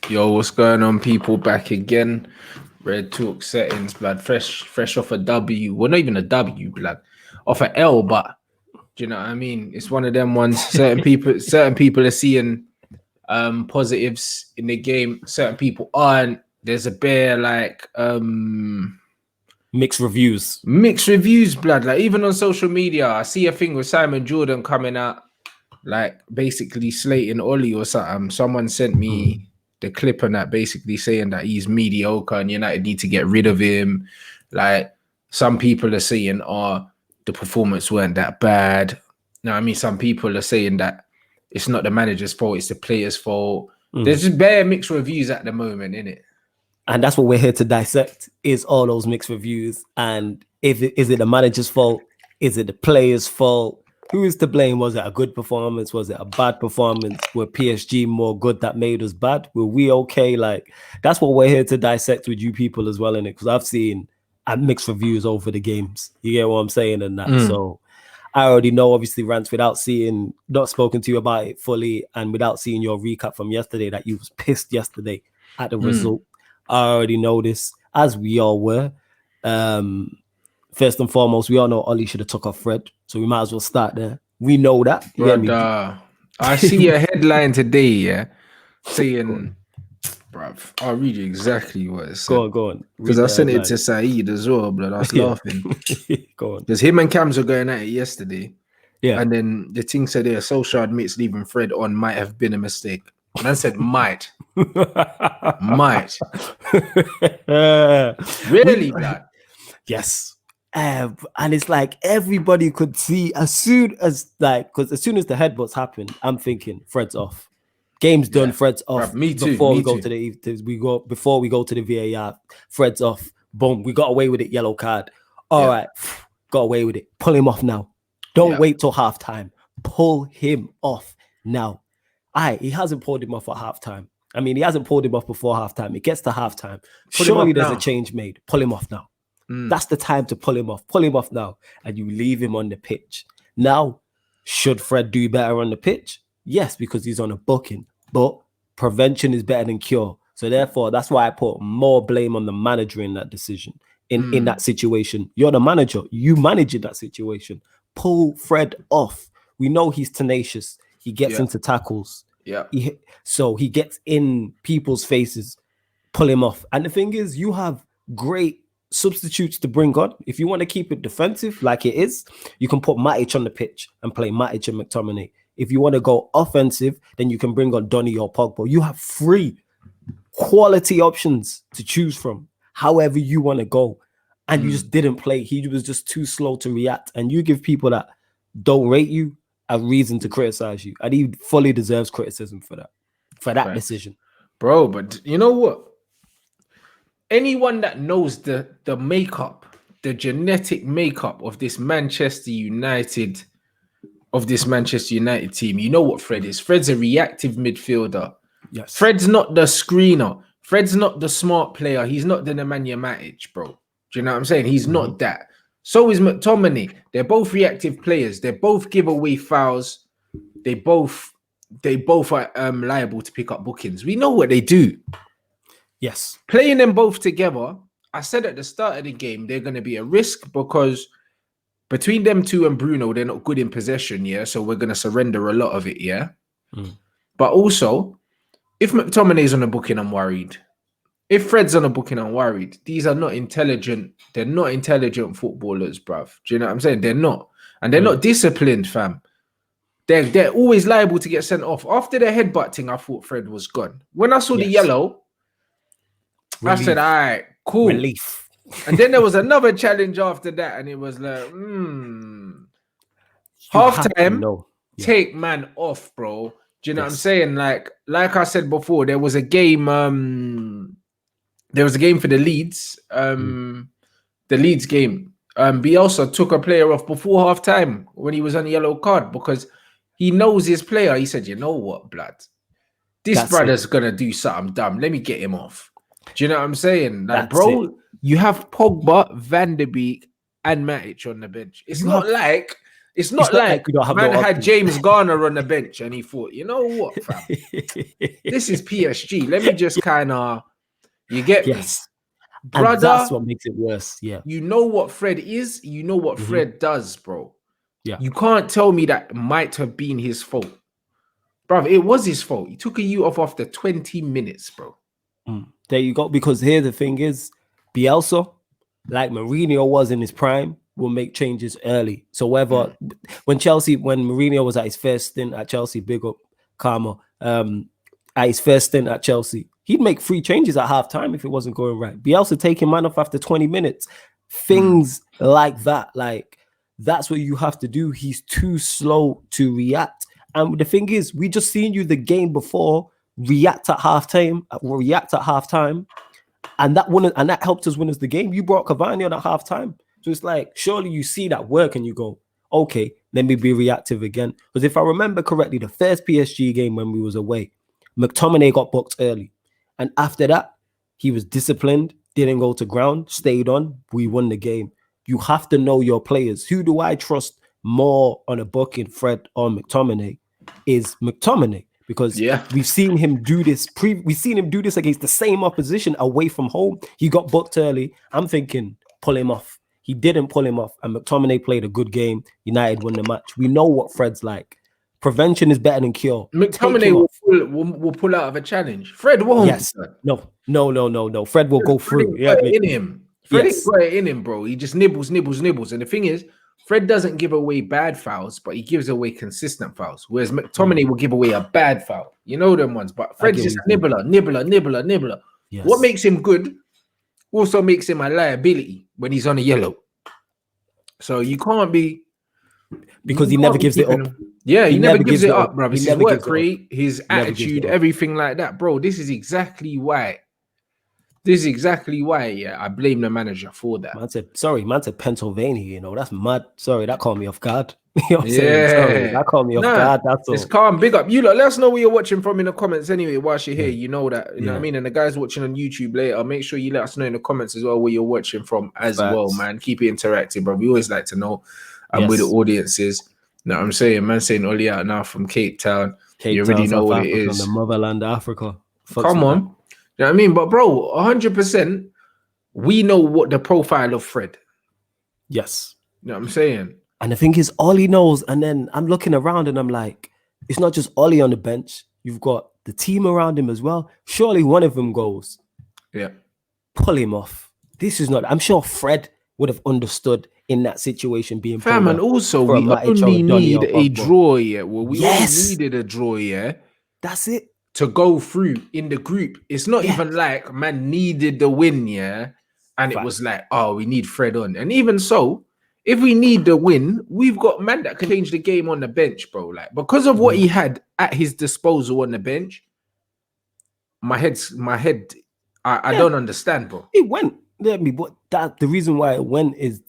Yo, what's going on, people? Back again. Red Talk settings, blood. Fresh off a W. Well, not even a W, blood. Off a L, but do you know what I mean? It's one of them ones. Certain people are seeing positives in the game. Certain people aren't. There's a bare mixed reviews, blood. Like even on social media, I see a thing with Simon Jordan coming out, like basically slating Ollie or something. Someone sent me the clip on that, basically saying that he's mediocre and United need to get rid of him. Like some people are saying, oh, the performance weren't that bad. No, I mean, some people are saying that it's not the manager's fault, it's the player's fault. There's just bare mixed reviews at the moment, innit? And that's what we're here to dissect, is all those mixed reviews. And is it the manager's fault? Is it the player's fault? Who is to blame? Was it a good performance? Was it a bad performance? Were PSG more good that made us bad? Were we okay? Like, that's what we're here to dissect with you people as well, innit? Because I've seen mixed reviews over the games. You get what I'm saying? And that. So I already know, obviously, Rants, without not spoken to you about it fully and without seeing your recap from yesterday, that you was pissed yesterday at the result. I already know this, as we all were. First and foremost, we all know Ollie should have took off Fred, so we might as well start there. We know that. Brother, I see a headline today, yeah, saying, bruv, I'll read you exactly what it said. Go on. Because I sent it to Saeed as well, blood. I was laughing. Go on. Because him and Cams were going at it yesterday. Yeah. And then the thing said there, Solskjaer admits leaving Fred on might have been a mistake. And I said, might. Might. Really, blood? Yes. And it's like everybody could see as soon as the headbutts happened, I'm thinking Fred's off. Game's done, Fred's off. Bruh, me too. Before we go to the VAR, Fred's off. Boom, we got away with it, yellow card. All right, got away with it. Pull him off now. Don't wait till halftime. Pull him off now. He hasn't pulled him off at halftime. I mean, he hasn't pulled him off before halftime. It gets to halftime. Surely there's a change made. Pull him off now. That's the time to pull him off. Pull him off now. And you leave him on the pitch. Now, should Fred do better on the pitch? Yes, because he's on a booking. But prevention is better than cure. So therefore, that's why I put more blame on the manager in that decision. In that situation. You're the manager. You manage in that situation. Pull Fred off. We know he's tenacious. He gets into tackles. Yeah. So he gets in people's faces. Pull him off. And the thing is, you have great substitutes to bring on. If you want to keep it defensive like it is, you can put Matic on the pitch and play Matic and McTominay. If you want to go offensive, then you can bring on Donny or Pogba. You have 3 quality options to choose from, however you want to go. And you just didn't play. He was just too slow to react. And you give people that don't rate you a reason to criticize you. And he fully deserves criticism for that decision. Bro, but you know what? Anyone that knows the makeup, the genetic makeup of this Manchester United team, you know what Fred is. Fred's a reactive midfielder. Yes. Fred's not the screener. Fred's not the smart player. He's not the Nemanja Matic, bro. Do you know what I'm saying? He's not that. So is McTominay. They're both reactive players. They both give away fouls. They both are liable to pick up bookings. We know what they do. Yes. Playing them both together, I said at the start of the game, they're going to be a risk because between them two and Bruno, they're not good in possession, yeah? So we're going to surrender a lot of it, yeah? But also, if McTominay's on a booking, I'm worried. If Fred's on a booking, I'm worried. These are not intelligent. They're not intelligent footballers, bruv. Do you know what I'm saying? They're not. And they're not disciplined, fam. They're always liable to get sent off. After the headbutting, I thought Fred was gone. When I saw the yellow, I said, all right, cool. Relief. And then there was another challenge after that, and it was like, halftime, take man off, bro. Do you know what I'm saying? Like I said before, there was a game for the Leeds, the Leeds game. Bielsa took a player off before halftime when he was on a yellow card because he knows his player. He said, you know what, blood? This brother's going to do something dumb. Let me get him off. Do you know what I'm saying? Like, you have Pogba, Van de Beek, and Matic on the bench. It's not like It's not like we don't have man no had options. James Garner on the bench and he thought, you know what, fam? This is PSG. Let me just kind of, you get me? Brother, and that's what makes it worse. Yeah. You know what Fred is? You know what Fred does, bro. Yeah. You can't tell me that might have been his fault. Bro, it was his fault. He took a you off after 20 minutes, bro. There you go. Because here the thing is, Bielsa, like Mourinho was in his prime, will make changes early. So when Mourinho was at his first stint at Chelsea, big up Karma, at his first stint at Chelsea, he'd make 3 changes at halftime if it wasn't going right. Bielsa taking man off after 20 minutes. Things like that. Like, that's what you have to do. He's too slow to react. And the thing is, we just seen you the game before react at halftime, and that helped us win us the game. You brought Cavani on at halftime. So it's like, surely you see that work and you go, okay, let me be reactive again. Because if I remember correctly, the first PSG game when we was away, McTominay got booked early. And after that, he was disciplined, didn't go to ground, stayed on. We won the game. You have to know your players. Who do I trust more on a booking, Fred or McTominay? Is McTominay. Because we've seen him do this. We've seen him do this against the same opposition away from home. He got booked early. I'm thinking, pull him off. He didn't pull him off. And McTominay played a good game. United won the match. We know what Fred's like. Prevention is better than cure. McTominay will pull out of a challenge. Fred won't. Yes. No. Fred will go through. Fred in him. Fred ain't got it in him, bro. He just nibbles. And the thing is, Fred doesn't give away bad fouls, but he gives away consistent fouls. Whereas McTominay will give away a bad foul. You know them ones. But Fred's just a nibbler. Yes. What makes him good also makes him a liability when he's on a yellow. So you can't be... Because he never gives it up. Yeah, he never gives it up, bro. His work rate, his attitude, everything like that. Bro, this is exactly why, I blame the manager for that. Man said Pennsylvania, you know, that's mad. Sorry, that caught me off guard. You know what I'm saying? Sorry, that caught me off guard. That's all. It's calm. Big up. You lot, let us know where you're watching from in the comments anyway, whilst you're here. You know that. You know what I mean? And the guys watching on YouTube later, make sure you let us know in the comments as well where you're watching from as well, man. Keep it interactive, bro. We always like to know where the audience is. You know what I'm saying? Man saying Oli out now from Cape Town. You already know what it is. The motherland Africa. Come on. You know what I mean? But bro, 100%, we know what the profile of Fred. Yes. You know what I'm saying? And the thing is, Ollie knows. And then I'm looking around and I'm like, it's not just Ollie on the bench. You've got the team around him as well. Surely one of them goes. Yeah. Pull him off. This is not, I'm sure Fred would have understood in that situation being fam, and also we only need a draw, Well, we only needed a draw, That's it. To go through in the group. It's not even like man needed the win, and it was like, oh, we need Fred on. And even so, if we need the win, we've got man that can change the game on the bench, bro. Like, because of what he had at his disposal on the bench, my head, I don't understand, bro. It went. But the reason why it went is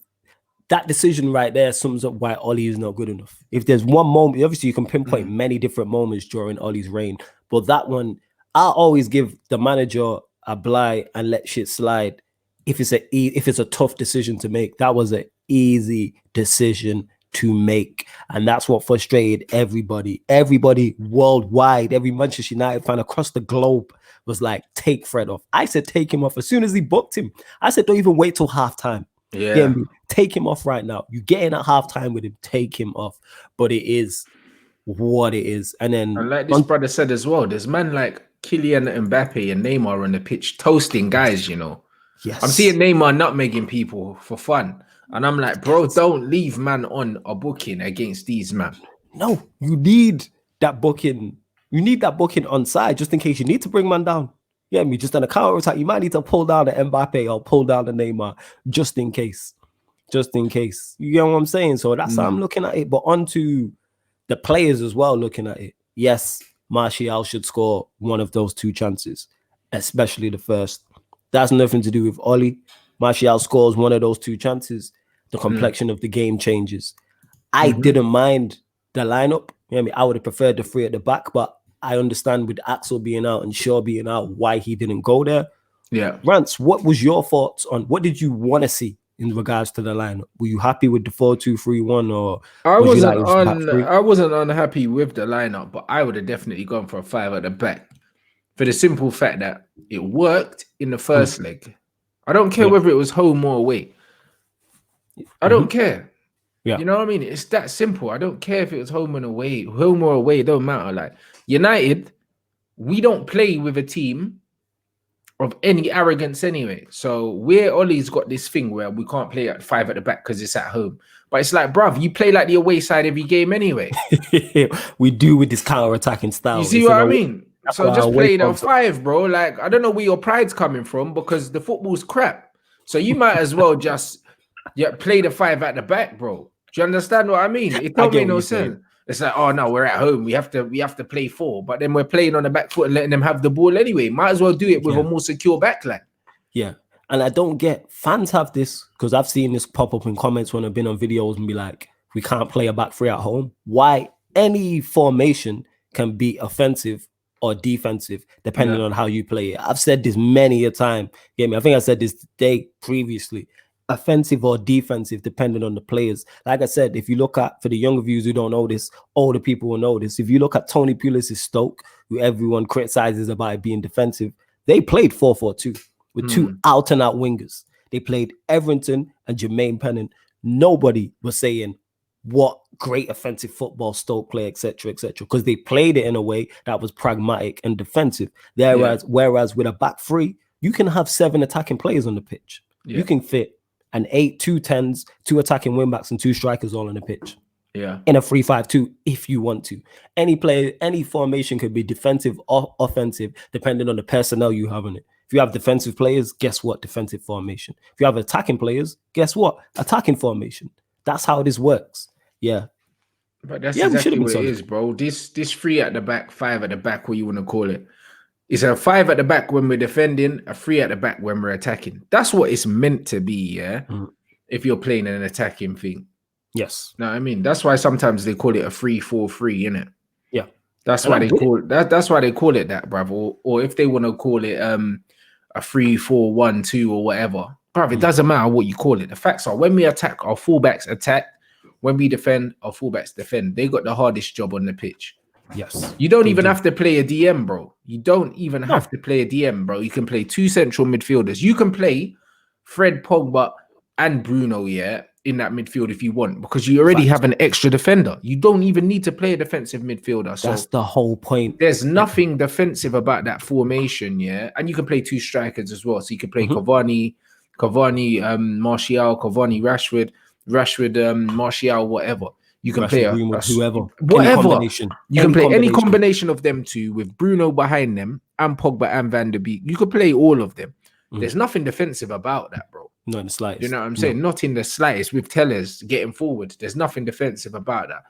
that decision right there sums up why Ollie is not good enough. If there's one moment, obviously you can pinpoint many different moments during Ollie's reign, but that one, I'll always give the manager a blight and let shit slide. If it's a tough decision to make, that was an easy decision to make, and that's what frustrated everybody. Everybody worldwide, every Manchester United fan across the globe was like, take Fred off. I said, take him off as soon as he booked him. I said, don't even wait till halftime. Yeah, take him off right now. You get in at halftime with him, take him off. But it is what it is. And then, and like this brother said as well, there's man like Kylian Mbappe and Neymar on the pitch toasting guys, you know. Yes. I'm seeing Neymar nutmegging people for fun. And I'm like, bro, don't leave man on a booking against these man. No, you need that booking. You need that booking on side just in case you need to bring man down. Yeah, just on a counter attack, you might need to pull down the Mbappe or pull down the Neymar just in case. Just in case. You get what I'm saying? So that's how I'm looking at it. But onto the players as well looking at it. Yes, Martial should score one of those 2 chances, especially the first. That's nothing to do with Ollie. Martial scores one of those 2 chances. The complexion of the game changes. I didn't mind the lineup. You know what I mean? I would have preferred the 3 at the back, but I understand with Axel being out and Shaw being out why he didn't go there. Yeah. Rants, what was your thoughts on what did you want to see in regards to the lineup? Were you happy with the 4-2-3-1, or I would you wasn't like it back three? I wasn't unhappy with the lineup, but I would have definitely gone for a 5 at the back for the simple fact that it worked in the first leg. I don't care whether it was home or away. I don't care. Yeah. You know what I mean? It's that simple. I don't care if it was home or away, it don't matter. Like United, we don't play with a team of any arrogance anyway. So we're Ollie's got this thing where we can't play at 5 at the back because it's at home. But it's like, bruv, you play like the away side every game anyway. We do with this counter-attacking style. You see what I mean? So just play the 5, bro. Like, I don't know where your pride's coming from because the football's crap. So you might as well just play the 5 at the back, bro. Do you understand what I mean? It don't make no sense. It's like, oh no, we're at home. We have to play 4, but then we're playing on the back foot and letting them have the ball anyway. Might as well do it with a more secure backline. Yeah. And I don't get, fans have this, because I've seen this pop up in comments when I've been on videos and be like, we can't play a back 3 at home. Why? Any formation can be offensive or defensive depending on how you play it. I've said this many a time. I think I said this today previously. Offensive or defensive depending on the players. Like I said, if you look at, for the younger viewers who don't know this, older people will know this. If you look at Tony Pulis' Stoke, who everyone criticizes about being defensive, they played 4-4-2 with 2 out-and-out wingers. They played Everton and Jermaine Pennant. Nobody was saying what great offensive football Stoke play, etc., because they played it in a way that was pragmatic and defensive. Whereas with a back 3, you can have 7 attacking players on the pitch. You can fit an 8, 2 10s, 2 attacking wing backs, and 2 strikers all on the pitch. Yeah. In a 3-5-2, if you want to. Any formation could be defensive or offensive, depending on the personnel you have in it. If you have defensive players, guess what? Defensive formation. If you have attacking players, guess what? Attacking formation. That's how this works. Yeah. But that's exactly what it is, bro. This 3 at the back, 5 at the back, what you want to call it. It's a 5 at the back when we're defending, a 3 at the back when we're attacking. That's what it's meant to be, yeah? If you're playing an attacking thing. Yes. No, I mean, that's why sometimes they call it a 3-4-3, innit? Yeah. That's why they call it that's why they call it that, bruv. Or if they want to call it a 3-4-1-2 or whatever. Bruv, it doesn't matter what you call it. The facts are when we attack, our fullbacks attack. When we defend, our fullbacks defend. They got the hardest job on the pitch. Yes. You don't even have to play a DM, bro. You don't even have to play a DM, bro. You can play 2 central midfielders. You can play Fred, Pogba, and Bruno, in that midfield if you want, because you already have an extra defender. You don't even need to play a defensive midfielder. So that's the whole point. There's nothing defensive about that formation, and you can play 2 strikers as well. So you can play Cavani, Martial, Cavani, Rashford, Martial, whatever. You can play whoever, whatever. You can play any combination of them 2 with Bruno behind them and Pogba and Van der Beek. You could play all of them. There's nothing defensive about that, bro. Not in the slightest. You know what I'm saying? Not in the slightest. With Tellers getting forward, there's nothing defensive about that.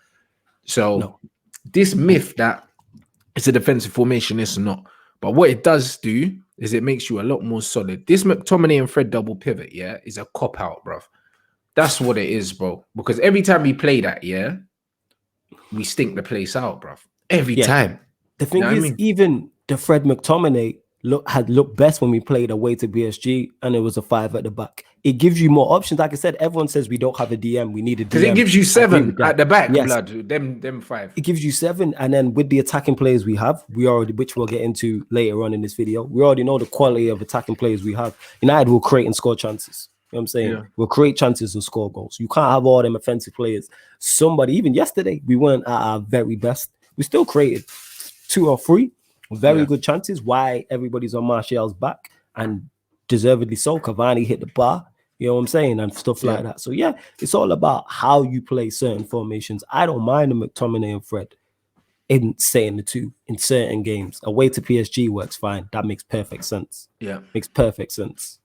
So this myth that it's a defensive formation is not. But what it does do is it makes you a lot more solid. This McTominay and Fred double pivot, is a cop out, bruv. That's what it is, bro. Because every time we play that, we stink the place out, bruv. Every time. The thing is, even the Fred McTominay had looked best when we played away to PSG, and it was a 5 at the back. It gives you more options. Like I said, everyone says we don't have a DM. We need a DM. Because it gives you 7 at the back, blood. Them 5. It gives you 7, and then with the attacking players we have, which we'll get into later on in this video, we already know the quality of attacking players we have. United will create and score chances. You know what I'm saying? Yeah. We'll create chances and score goals. You can't have all them offensive players. Even yesterday, we weren't at our very best. We still created 2 or 3 very good chances. Why everybody's on Martial's back, and deservedly so. Cavani hit the bar, you know what I'm saying, and stuff like that. So it's all about how you play certain formations. I don't mind the McTominay and Fred in saying the 2 in certain games. Away to PSG works fine. That makes perfect sense. Yeah, makes perfect sense.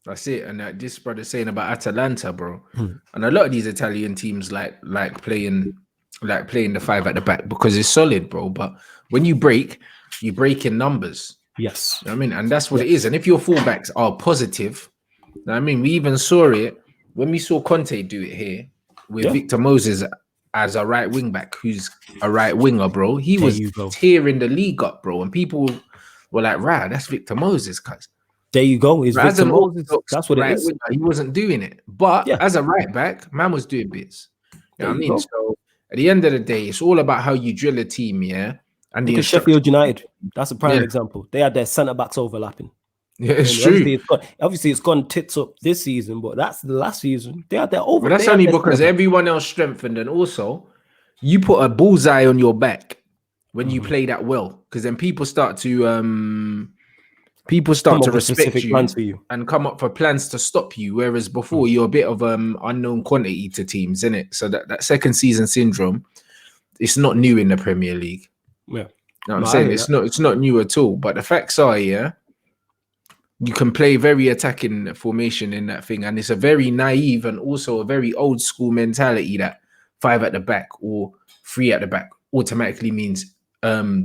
That's it. And this brother's saying about Atalanta, bro. And a lot of these Italian teams like playing the 5 at the back because it's solid, bro. But when you break in numbers. Yes. You know what I mean? And that's what it is. And if your fullbacks are positive, you know what I mean? We even saw it when we saw Conte do it here with Victor Moses as a right wing back, who's a right winger, bro. He was tearing the league up, bro. And people were like, right, that's Victor Moses, cuz. There you go. It's As Victor an Moses. orthodox That's what it right is. winger, he wasn't doing it. But Yeah. as a right back, man was doing bits. You know what I mean? Go. So at the end of the day, it's all about how you drill a team, yeah. And Look the at Sheffield instruction. United. That's a prime example. They had their centre backs overlapping. Yeah, it's And true. obviously, it's gone tits up this season, but that's the last season. They had their over. But that's only because everyone else strengthened, and also you put a bullseye on your back when you play that well, because then people start to respect you and come up for plans to stop you. Whereas before you're a bit of unknown quantity to teams, isn't it? So that second season syndrome, it's not new in the Premier League. Yeah, you know what I'm saying? It's not new at all. But the facts are, yeah, you can play very attacking formation in that thing, and it's a very naive and also a very old school mentality that 5 at the back or 3 at the back automatically means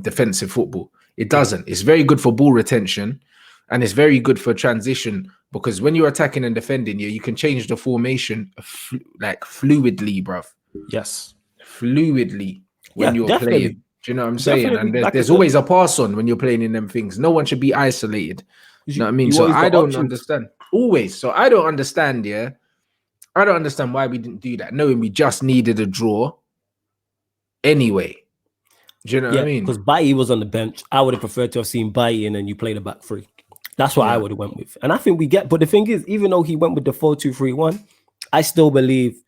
defensive football. It doesn't. It's very good for ball retention, and it's very good for transition, because when you're attacking and defending, you can change the formation like fluidly, bruv. Yes, fluidly when you're playing. Do you know what I'm saying? And there's always a pass on when you're playing in them things. No one should be isolated. You know what I mean? So I don't understand. Always. So I don't understand, yeah. I don't understand why we didn't do that, knowing we just needed a draw anyway. Do you know what I mean? Because Bailly was on the bench. I would have preferred to have seen Bailly and then you play the back 3. That's what I would have went with. And I think but the thing is, even though he went with the 4-2-3-1, I still believe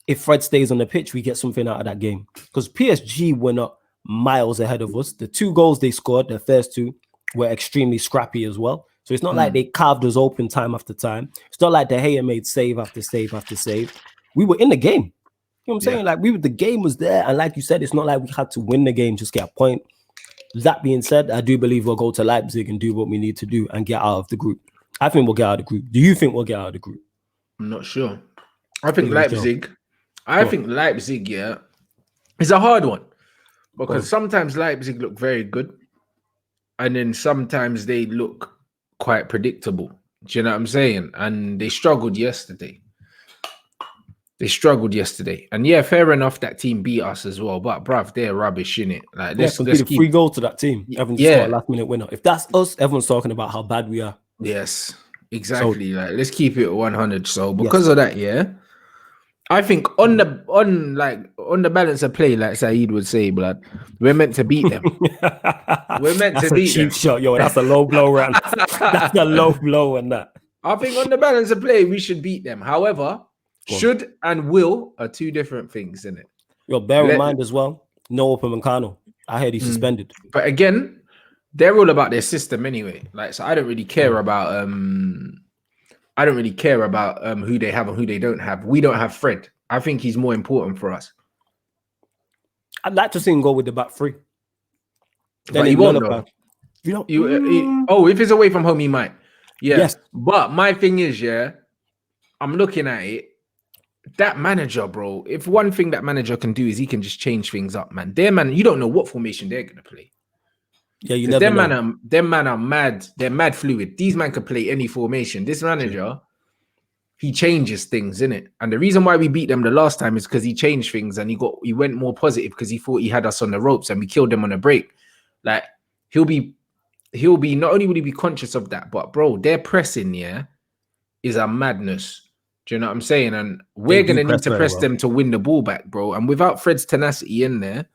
if Fred stays on the pitch, we get something out of that game. Because PSG were not miles ahead of us. The 2 goals they scored, the first 2, were extremely scrappy as well. So it's not like they carved us open time after time. It's not like De Gea made save after save after save. We were in the game. You know what I'm saying? Like the game was there. And like you said, it's not like we had to win the game, just get a point. That being said, I do believe we'll go to Leipzig and do what we need to do and get out of the group. I think we'll get out of the group. Do you think we'll get out of the group? I'm not sure. I think Leipzig, yeah, it's a hard one, because sometimes Leipzig look very good, and then sometimes they look quite predictable. Do you know what I'm saying? And they struggled yesterday. And yeah, fair enough, that team beat us as well. But bruv, they're rubbish, innit? Like, let's keep 3 goals to that team. Everyone's got a last minute winner. If that's us, everyone's talking about how bad we are. Yes, exactly. So, like, let's keep it 100. So because of that, yeah, I think on the balance of play, like Saeed would say, blood, we're meant to beat them. We're meant to beat them. Cheap shot, yo. That's a low blow, Rants. That's a low blow, and that. I think on the balance of play, we should beat them. However, should and will are 2 different things, isn't it? Yo, bear in mind as well, no Upamecano. I heard he's suspended. But again, they're all about their system anyway. Like, so I don't really care about who they have and who they don't have. We don't have Fred. I think he's more important for us. I'd like to see him go with the back 3. But he won't, though. If it's away from home, he might. Yeah. Yes. But my thing is, I'm looking at it. That manager, bro, if one thing that manager can do is he can just change things up, man. You don't know what formation they're going to play. Yeah, you never know. Them man are mad. They're mad fluid. These man could play any formation. This manager, he changes things, innit? And the reason why we beat them the last time is because he changed things and he went more positive because he thought he had us on the ropes and we killed them on a break. Like, he'll be not only will he be conscious of that, but bro, their pressing, is a madness. Do you know what I'm saying? And we're going to need to press them to win the ball back, bro. And without Fred's tenacity in there,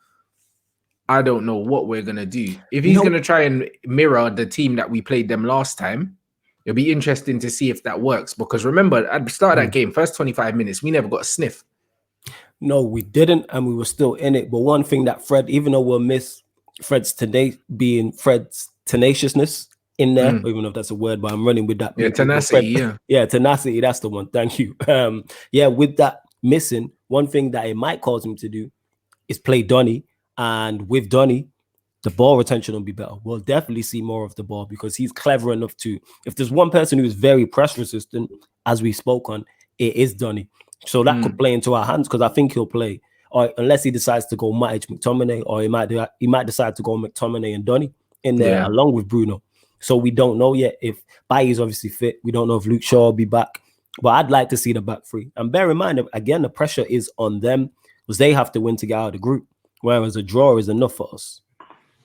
I don't know what we're going to do. If he's going to try and mirror the team that we played them last time, it'll be interesting to see if that works. Because remember, at the start of that game, first 25 minutes, we never got a sniff. No, we didn't. And we were still in it. But one thing that Fred, even though we'll miss Fred's tenaciousness in there, even though if that's a word, but I'm running with that. Yeah, tenacity, tenacity, that's the one. Thank you. With that missing, one thing that it might cause him to do is play Donny. And with Donny, the ball retention will be better. We'll definitely see more of the ball because he's clever enough to, if there's one person who is very press resistant, as we spoke on, it is Donny. So that could play into our hands because I think he'll play, or unless he decides to go Matic, McTominay, or he might decide to go McTominay and Donny in there along with Bruno. So we don't know yet if Bailly's obviously fit. We don't know if Luke Shaw will be back. But I'd like to see the back 3. And bear in mind, again, the pressure is on them because they have to win to get out of the group, whereas a draw is enough for us.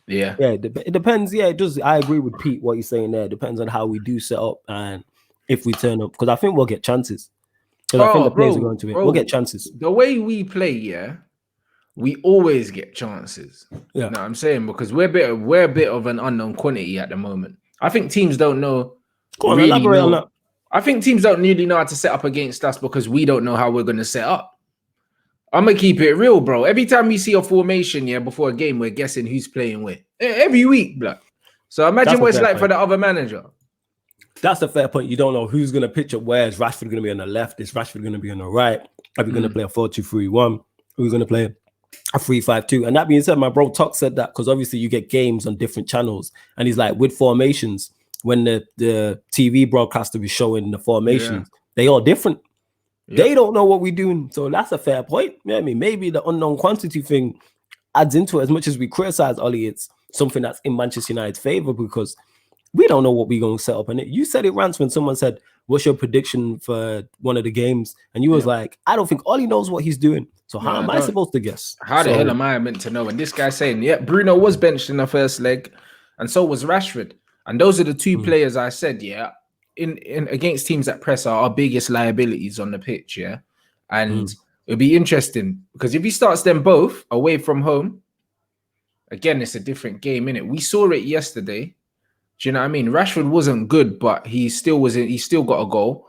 Yeah. Yeah, it depends. Yeah, it does. I agree with Pete what he's saying there. It depends on how we do set up and if we turn up, because I think we'll get chances. Because I think Oh, the players are going to it. We'll get bro, chances. the way we play, yeah, we always get chances. Yeah. You know what I'm saying? Because we're a bit of an unknown quantity at the moment. I think teams don't know Go on, really elaborate on that. know. I think teams don't really know how to set up against us because we don't know how we're gonna set up. I'm gonna keep it real, bro. Every time we see a formation, yeah, before a game, we're guessing who's playing where. Every week, blood. So imagine That's a what it's fair like for point. the other manager. That's a fair point. You don't know who's going to pitch up where. Is Rashford going to be on the left? Is Rashford going to be on the right? Are we going to play a 4-2-3-1? Who's going to play a 3-5-2? And that being said, my bro Tuck said that because obviously you get games on different channels. And he's like, with formations, when the TV broadcaster is showing the formations, they are different. They don't know what we're doing. So that's a fair point. You know what I mean? Maybe the unknown quantity thing adds into it. As much as we criticize Ollie, it's something that's in Manchester United's favor because we don't know what we're going to set up. And you said it, Rants, when someone said, what's your prediction for one of the games? And you was like, I don't think Ollie knows what he's doing. So how am I supposed to guess? How the hell am I meant to know? And this guy saying, yeah, Bruno was benched in the first leg, and so was Rashford. And those are the two players I said, yeah, in against teams that press are our biggest liabilities on the pitch, yeah. And it'll be interesting because if he starts them both away from home, again, it's a different game, innit? We saw it yesterday. Do you know what I mean? Rashford wasn't good, but he still got a goal.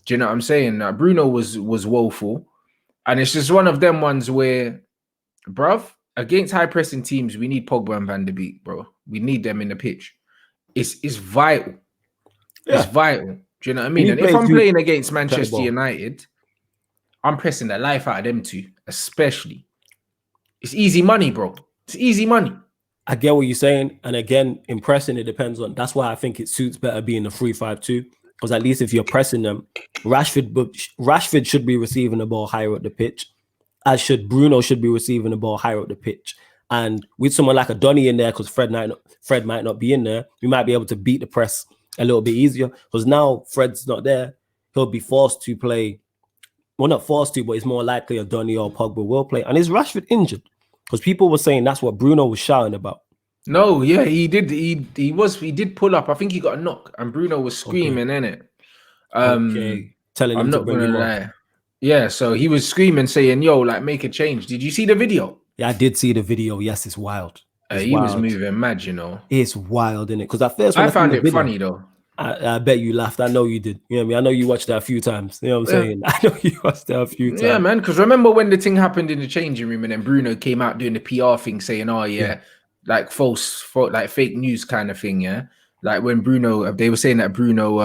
Do you know what I'm saying? Bruno was woeful. And it's just one of them ones where, bruv, against high pressing teams, we need Pogba and Van der Beek, bro. We need them in the pitch. It's vital. Yeah. It's vital. Do you know what I mean? And if I'm playing against Manchester United, I'm pressing the life out of them two, especially. It's easy money, bro. It's easy money. I get what you're saying. And again, in pressing, it depends on. That's why I think it suits better being a 3-5-2. Because at least if you're pressing them, Rashford should be receiving the ball higher up the pitch, as should Bruno should be receiving the ball higher up the pitch. And with someone like a Donny in there, because Fred might not be in there, we might be able to beat the press a little bit easier. Because now Fred's not there, he'll be forced to play. Well, not forced to, but it's more likely a Donny or Pogba will play. And is Rashford injured? Because people were saying that's what Bruno was shouting about. No, yeah, he did. He did pull up. I think he got a knock, and Bruno was screaming in it. Telling him to bring him on. Yeah, so he was screaming, saying, "Yo, like, make a change." Did you see the video? Yeah, I did see the video. Yes, it's wild. He was moving mad, you know. It's wild, isn't it? Because at first, I found it funny though. I bet you laughed. I know you did. You know what I mean? I know you watched that a few times. You know what I'm saying? I know you watched that a few times. Yeah, man. Because remember when the thing happened in the changing room and then Bruno came out doing the PR thing saying, oh, yeah, like false, like fake news kind of thing, yeah? Like when Bruno, they were saying that Bruno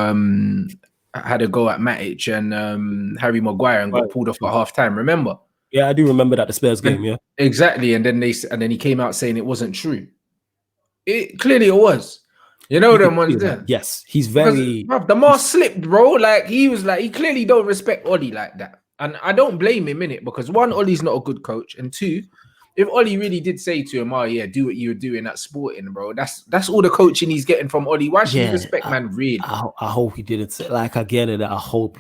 had a go at Matic and Harry Maguire and got pulled off at half time, remember? Yeah, I do remember that, the Spurs game, yeah. Exactly. And then he came out saying it wasn't true. Clearly it was. You know them ones there. Yes, he's very. Bro, the mask slipped, bro. Like he clearly don't respect Ollie like that, and I don't blame him in it because one, Ollie's not a good coach, and two, if Ollie really did say to him, "Oh yeah, do what you were doing at Sporting, bro," that's all the coaching he's getting from Ollie. Why should he respect man? Really? I hope he didn't say like again, and I hope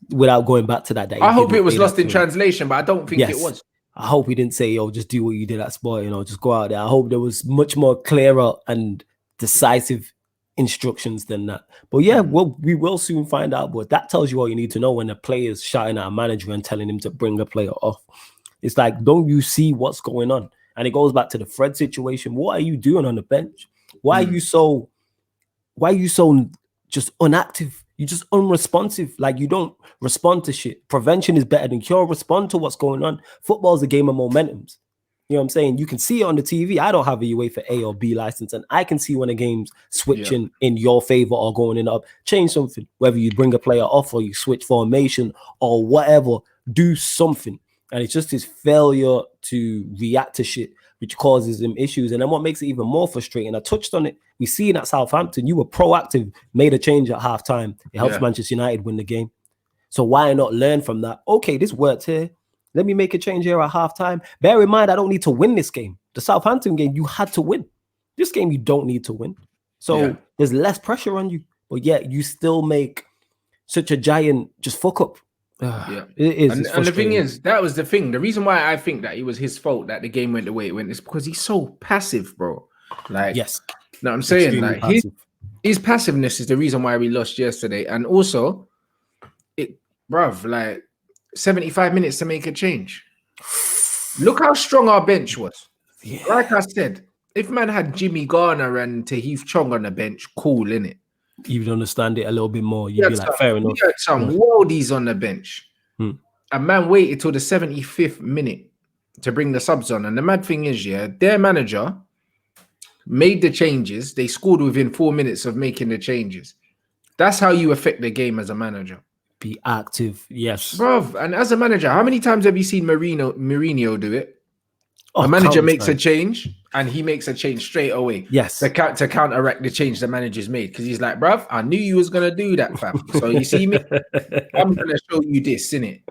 without going back to that. I hope it was lost in translation, but I don't think it was. I hope he didn't say, "Yo, just do what you did at Sporting, just go out there." I hope there was much more clearer and decisive instructions than that. But yeah, we will soon find out. But that tells you all you need to know when a player's shouting at a manager and telling him to bring a player off. It's like, don't you see what's going on? And it goes back to the Fred situation. What are you doing on the bench? Why are you so just unactive? You're just unresponsive. Like you don't respond to shit. Prevention is better than cure. Respond to what's going on. Football is a game of momentums. You know what I'm saying? You can see it on the TV. I don't have a UEFA A or B license, and I can see when a game's switching in your favor or going in up. Change something, whether you bring a player off or you switch formation or whatever, do something. And it's just his failure to react to shit, which causes him issues. And then what makes it even more frustrating, I touched on it. We see it at Southampton. You were proactive, made a change at halftime. It helps Manchester United win the game. So why not learn from that? Okay, this worked here. Let me make a change here at halftime. Bear in mind, I don't need to win this game. The Southampton game, you had to win. This game, you don't need to win. So there's less pressure on you. But yet, you still make such a giant just fuck up. It is. And the thing is, that was the thing. The reason why I think that it was his fault that the game went the way it went is because he's so passive, bro. Like, yes, know what I'm saying? extremely Like passive. his passiveness is the reason why we lost yesterday. And also, bruv, like 75 minutes to make a change. Look how strong our bench was. Yeah. Like I said, if man had Jimmy Garner and Tahith Chong on the bench, cool, innit? You would understand it a little bit more. You'd be like, fair enough. We had some worldies on the bench. A man waited till the 75th minute to bring the subs on. And the mad thing is, yeah, their manager made the changes. They scored within 4 minutes of making the changes. That's how you affect the game as a manager. Be active, yes. Bruv, and as a manager, how many times have you seen Mourinho do it? A manager makes a change and he makes a change straight away. Yes. To counteract the change the manager's made. Because he's like, bruv, I knew you was going to do that, fam. So you see me? I'm going to show you this, innit?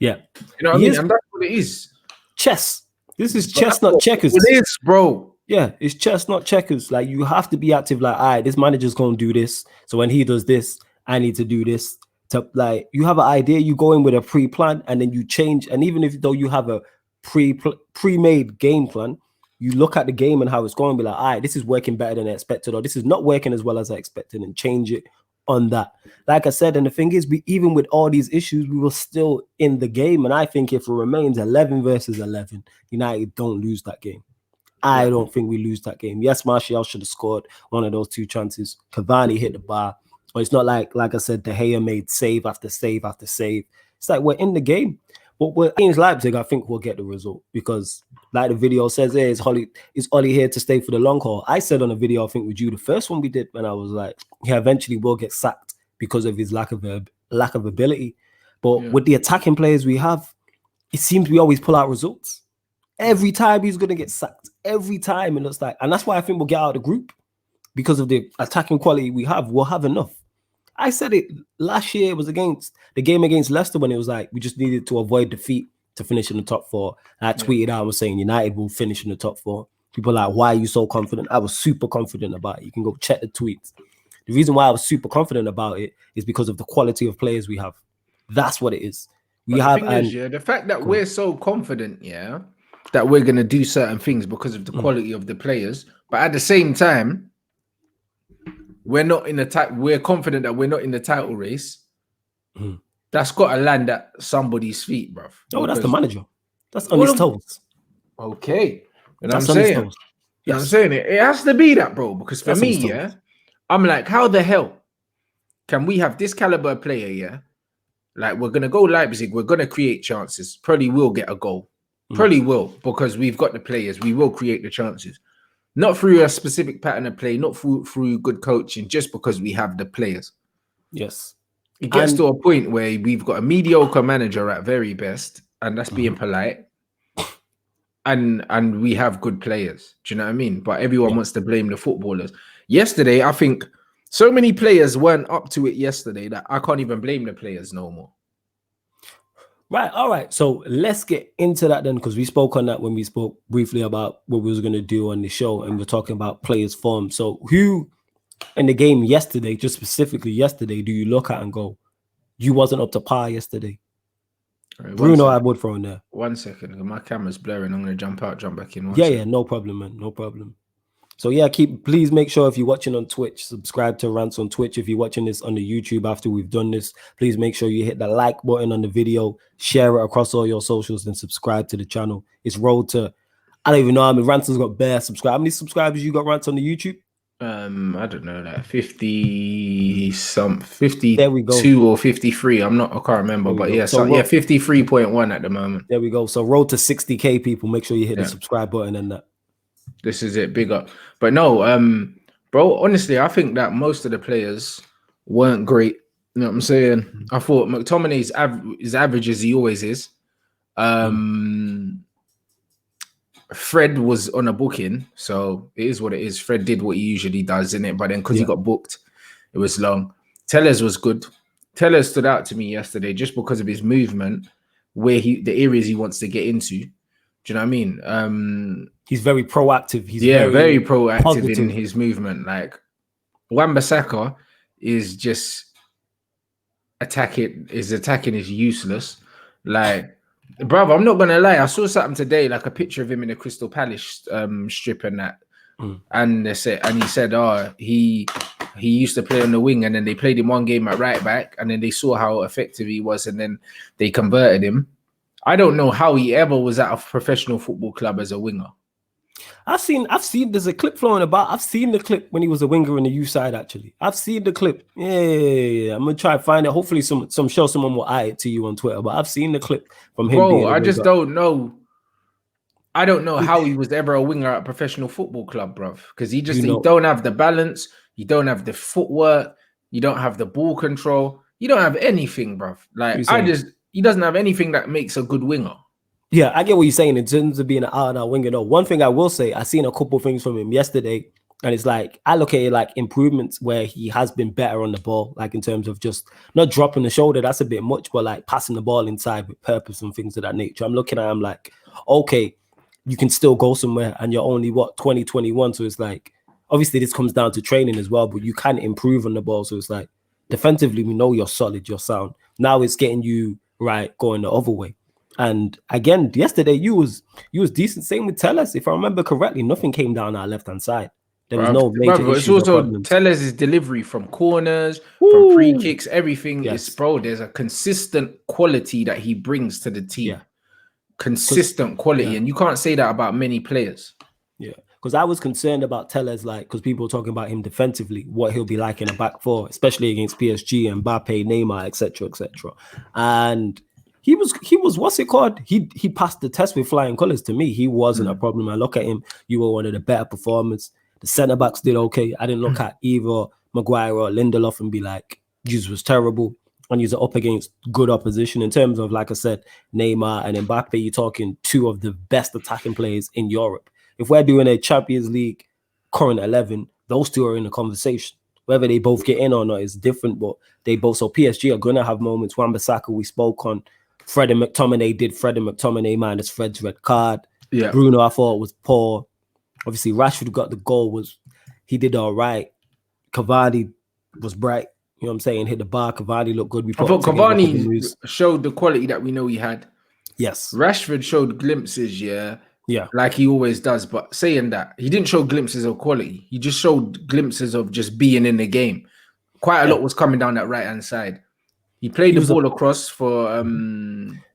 Yeah. You know what I mean? And that's what it is. Chess. This is chess, not checkers. It is, bro. Yeah, it's chess, not checkers. Like, you have to be active. Like, all right, this manager's going to do this. So when he does this, I need to do this. To, like, you have an idea, you go in with a pre-plan and then you change. And even if though you have a pre-made game plan, you look at the game and how it's going and be like, all right, this is working better than I expected, or this is not working as well as I expected, and change it on that. Like I said, and the thing is, even with all these issues, we were still in the game. And I think if it remains 11 versus 11, United don't lose that game. I don't think we lose that game. Yes, Martial should have scored one of those 2 chances. Cavani hit the bar. But it's not like I said, De Gea made save after save after save. It's like we're in the game. But we're against Leipzig, I think we'll get the result. Because like the video says, hey, is Ollie here to stay for the long haul? I said on a video, I think with you, the first one we did, when I was like, yeah, eventually we'll get sacked because of his lack of ability. But with the attacking players we have, it seems we always pull out results. Every time he's going to get sacked. Every time it looks like. And that's why I think we'll get out of the group. Because of the attacking quality we have, we'll have enough. I said it last year. It was against the game against Leicester when it was like we just needed to avoid defeat to finish in the top 4. And I tweeted out and was saying United will finish in the top 4. People are like, why are you so confident? I was super confident about it. You can go check the tweets. The reason why I was super confident about it is because of the quality of players we have. That's what it is. The fact that we're so confident, that we're gonna do certain things because of the quality of the players, but at the same time, we're not in the we're confident that we're not in the title race. That's got to land at somebody's feet, bruv. Oh, that's the manager. That's on his toes. Okay. You know what I'm saying? You know what I'm saying? It has to be that, bro. Because for me, I'm like, how the hell can we have this caliber player, Like, we're going to go Leipzig. We're going to create chances. Probably will get a goal. Probably will, because we've got the players. We will create the chances. Not through a specific pattern of play, not through good coaching, just because we have the players. Yes. It gets to a point where we've got a mediocre manager at very best, and that's being polite. And we have good players. Do you know what I mean? But everyone wants to blame the footballers. Yesterday, I think so many players weren't up to it yesterday that I can't even blame the players no more. Right. All right. So let's get into that then, because we spoke on that when we spoke briefly about what we was going to do on the show, and we're talking about players' form. So who in the game yesterday, just specifically yesterday, do you look at and go, you wasn't up to par yesterday? Right, Bruno, I would throw in there. 1 second. My camera's blurring. I'm going to jump out, jump back in. Yeah, no problem, man. No problem. So yeah, please make sure if you're watching on Twitch, subscribe to Rants on Twitch. If you're watching this on the YouTube after we've done this, please make sure you hit the like button on the video, share it across all your socials, and subscribe to the channel. It's road to, I don't even know, I mean, Rants has got bare subscribers. How many subscribers you got, Rants, on the YouTube? I don't know, like 52 or 53. I can't remember, but yeah, so 53.1 at the moment. There we go. So road to 60k people. Make sure you hit the subscribe button and that. This is it, big up. But no, bro, honestly, I think that most of the players weren't great. You know what I'm saying? I thought McTominay's as average as he always is. Fred was on a booking, so it is what it is. Fred did what he usually does, innit? But then because he got booked, it was long. Tellers was good. Tellers stood out to me yesterday just because of his movement, the areas he wants to get into. Do you know what I mean? He's very proactive. He's very proactive positive in his movement. Like Wan-Bissaka is just attacking. His attacking is useless. Like, brother, I'm not gonna lie. I saw something today, like a picture of him in a Crystal Palace strip and that. and he said, oh, he used to play on the wing, and then they played him one game at right back, and then they saw how effective he was, and then they converted him. I don't know how he ever was at a professional football club as a winger. I've seen there's a clip flowing about. I've seen the clip when he was a winger in the U side, actually. I've seen the clip. Yeah. I'm gonna try to find it. Hopefully someone will eye it to you on Twitter. But I've seen the clip from him. Bro, I just don't know. I don't know how he was ever a winger at a professional football club, bruv. Because he don't have the balance, you don't have the footwork, you don't have the ball control, you don't have anything, bruv. Like he doesn't have anything that makes a good winger. Yeah, I get what you're saying in terms of being an out-and-out winger. No, one thing I will say, I seen a couple things from him yesterday, and it's like I look at it like improvements where he has been better on the ball, like in terms of just not dropping the shoulder. That's a bit much, but like passing the ball inside with purpose and things of that nature. I'm looking at him like, okay, you can still go somewhere, and you're only 20, 21. So it's like, obviously this comes down to training as well, but you can improve on the ball. So it's like defensively, we know you're solid, you're sound. Now it's getting you right going the other way. And again, yesterday you was decent. Same with Telles. If I remember correctly, nothing came down our left-hand side. There was no major issues. It's also Telles' delivery from corners, from free kicks, everything is, bro, there's a consistent quality that he brings to the team. Yeah. Consistent quality. And you can't say that about many players. Yeah. Because I was concerned about Telles, like, because people were talking about him defensively, what he'll be like in a back four, especially against PSG and Mbappe, Neymar, etc., etc. And he was what's it called? He passed the test with flying colours to me. He wasn't a problem. I look at him, you were one of the better performers. The centre backs did okay. I didn't look at either Maguire or Lindelof and be like, Jesus was terrible. And you're up against good opposition in terms of, like I said, Neymar and Mbappe. You're talking two of the best attacking players in Europe. If we're doing a Champions League current 11, those two are in the conversation. Whether they both get in or not is different, but they both. So PSG are going to have moments. Wan-Bissaka, we spoke on. Fred and McTominay did Fred and McTominay minus Fred's red card. Yeah. Bruno, I thought, was poor. Obviously, Rashford got the goal. He did all right. Cavani was bright. You know what I'm saying? Hit the bar. Cavani looked good. I thought Cavani showed the quality that we know he had. Yes. Rashford showed glimpses, yeah, like he always does. But saying that, he didn't show glimpses of quality. He just showed glimpses of just being in the game. Quite a lot was coming down that right-hand side. He played the ball across for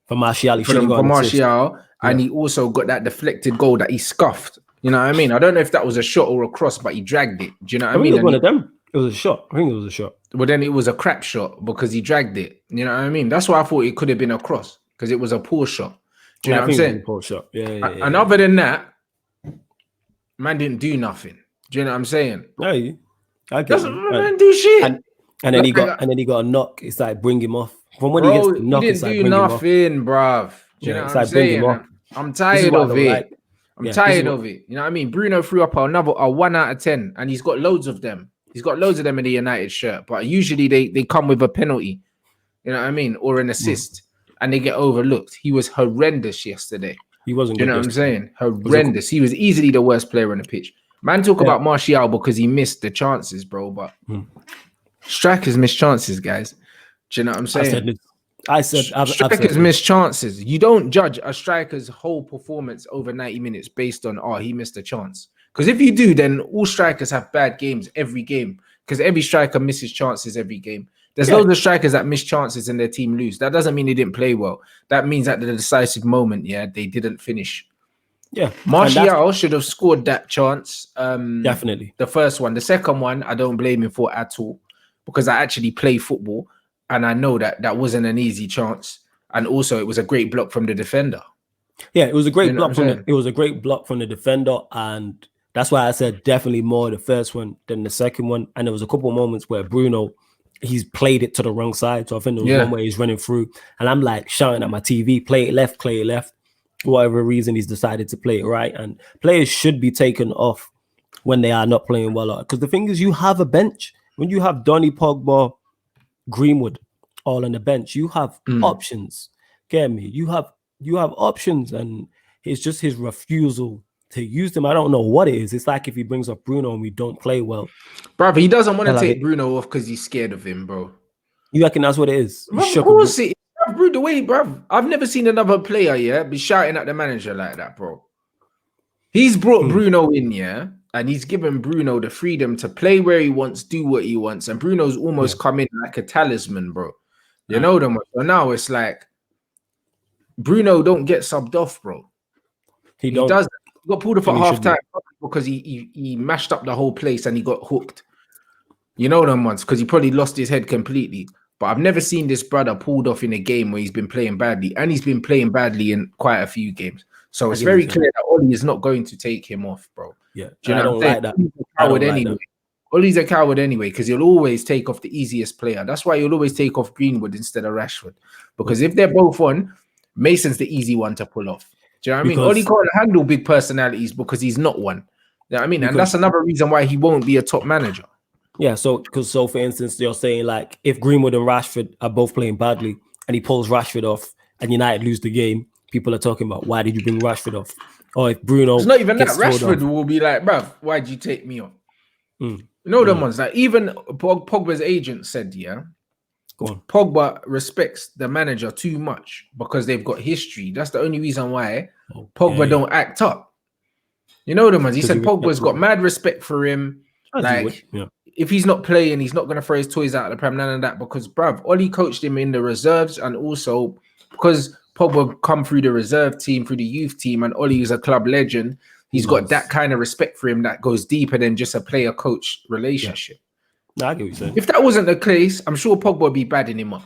Martial. For Martial, and he also got that deflected goal that he scuffed. You know what I mean? I don't know if that was a shot or a cross, but he dragged it. Do you know what I mean? It was one of them. It was a shot. I think it was a shot. Well, then it was a crap shot because he dragged it. You know what I mean? That's why I thought it could have been a cross because it was a poor shot. Do you know what I'm saying? Poor shot. Yeah. And other than that, man didn't do nothing. Do you know what I'm saying? Yeah, I guess man do shit. And then he got a knock. It's like bring him off. From when he gets the knock, he didn't do nothing, bruv. Do you know what I'm saying? I'm tired of it. I'm tired of it. You know what I mean? Bruno threw up a 1 out of 10, and he's got loads of them. He's got loads of them in the United shirt, but usually they come with a penalty. You know what I mean? Or an assist, and they get overlooked. He was horrendous yesterday. He wasn't. You know what I'm saying? Horrendous. He was easily the worst player on the pitch. Man, talk about Martial because he missed the chances, bro. But strikers miss chances, guys. Do you know what I'm saying? I said strikers miss chances. You don't judge a striker's whole performance over 90 minutes based on he missed a chance. Because if you do, then all strikers have bad games every game. Because every striker misses chances every game. There's loads of strikers that miss chances and their team lose. That doesn't mean they didn't play well. That means at the decisive moment, they didn't finish. Yeah, Martial should have scored that chance. Definitely. The first one. The second one, I don't blame him for at all. Because I actually play football. And I know that wasn't an easy chance. And also, it was a great block from the defender. Yeah, it was a great block it was a great block from the defender. And that's why I said definitely more the first one than the second one. And there was a couple of moments where Bruno, he's played it to the wrong side. So I think there was one where he's running through. And I'm like shouting at my TV, play it left. For whatever reason, he's decided to play it right. And players should be taken off when they are not playing well. Because the thing is, you have a bench. When you have Donny, Pogba, Greenwood all on the bench, you have options. Get me? You have options, and it's just his refusal to use them. I don't know what it is. It's like if he brings up Bruno and we don't play well. Bro, he doesn't want to take Bruno off because he's scared of him, bro. You reckon that's what it is? Of course it is. The way, bro. I've never seen another player, be shouting at the manager like that, bro. He's brought Bruno in, and he's given Bruno the freedom to play where he wants, do what he wants, and Bruno's almost come in like a talisman, bro. You know them. So now it's like Bruno don't get subbed off, bro. He does. He got pulled off at half time because he mashed up the whole place and he got hooked. You know them ones because he probably lost his head completely. But I've never seen this brother pulled off in a game where he's been playing badly, and he's been playing badly in quite a few games. So it's very clear that Oli is not going to take him off, bro. Yeah, do you know I don't like that. Oli's a coward anyway because he'll always take off the easiest player. That's why he'll always take off Greenwood instead of Rashford. Because if they're both on, Mason's the easy one to pull off. Do you know what I mean? Oli can't handle big personalities because he's not one. You know what I mean? And that's another reason why he won't be a top manager. Yeah, so for instance, you're saying like if Greenwood and Rashford are both playing badly and he pulls Rashford off and United lose the game, people are talking about why did you bring Rashford off? Or if Bruno, it's not even that. Rashford will be like, bruv, why'd you take me off? You know them ones like even Pogba's agent said, yeah, go on. Pogba respects the manager too much because they've got history. That's the only reason why Pogba don't act up. You know them ones. He said Pogba's got mad respect for him. Like, if he's not playing, he's not going to throw his toys out of the pram, none of that. Because, bruv, Oli coached him in the reserves, and also because Pogba come through the reserve team, through the youth team, and Oli is a club legend, he's got that kind of respect for him that goes deeper than just a player-coach relationship. Yeah. I get what you're saying. If that wasn't the case, I'm sure Pogba would be badding him up.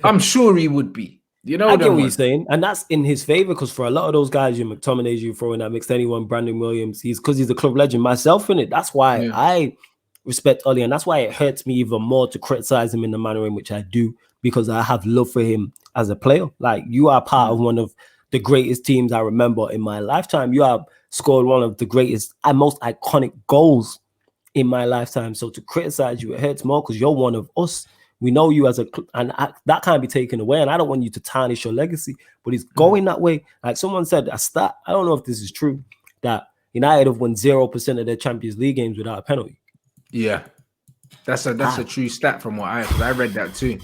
I'm sure he would be. You know, I get what you're saying, and that's in his favor because for a lot of those guys, you McTominay, you throw in that mix, anyone, Brandon Williams, he's a club legend. Myself in it, that's why I respect Oli, and that's why it hurts me even more to criticize him in the manner in which I do because I have love for him as a player. Like you are part of one of the greatest teams I remember in my lifetime. You have scored one of the greatest and most iconic goals in my lifetime. So to criticize you, it hurts more because you're one of us. We know you as that can't be taken away. And I don't want you to tarnish your legacy, but it's going that way. Like someone said, a stat, I don't know if this is true, that United have won 0% of their Champions League games without a penalty. Yeah. That's a true stat from what I read that too.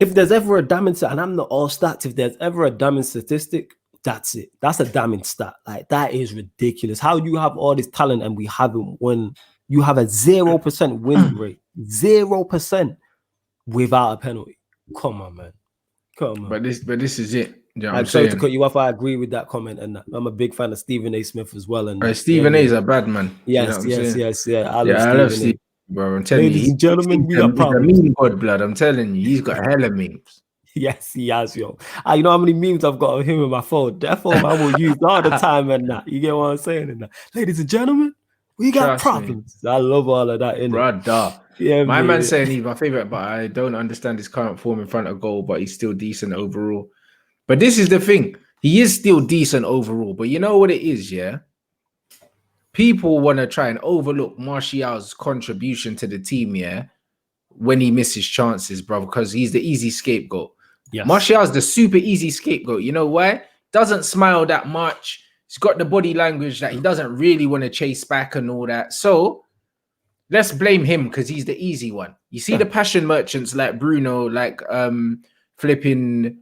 If there's ever a damning stat, and I'm not all stats, if there's ever a damning statistic, that's it. That's a damning stat. Like that is ridiculous. How you have all this talent and we haven't won. You have a 0% win rate. 0% without a penalty. Come on, man. Come on. But this is it. You know I'm sorry to cut you off. I agree with that comment, and I'm a big fan of Stephen A. Smith as well. And Stephen A. is a bad man. Yes, you know yes. I love Stephen, bro. I'm telling Ladies and gentlemen, we got problems. He's a meme god blood. I'm telling you, he's got hella memes. Yes, he has, yo. You know how many memes I've got of him in my phone? That phone I will use all the time and that. You get what I'm saying? And that. Ladies and gentlemen, we got problems. I love all of that, innit? Brother. Yeah, my man saying he's my favorite, but I don't understand his current form in front of goal, but he's still decent overall. But this is the thing. He is still decent overall. But you know what it is, yeah? People want to try and overlook Martial's contribution to the team, yeah, when he misses chances, bro, because he's the easy scapegoat. Yes. Martial's the super easy scapegoat. You know why? Doesn't smile that much. He's got the body language that he doesn't really want to chase back and all that. So let's blame him because he's the easy one. You see the passion merchants like Bruno, like flipping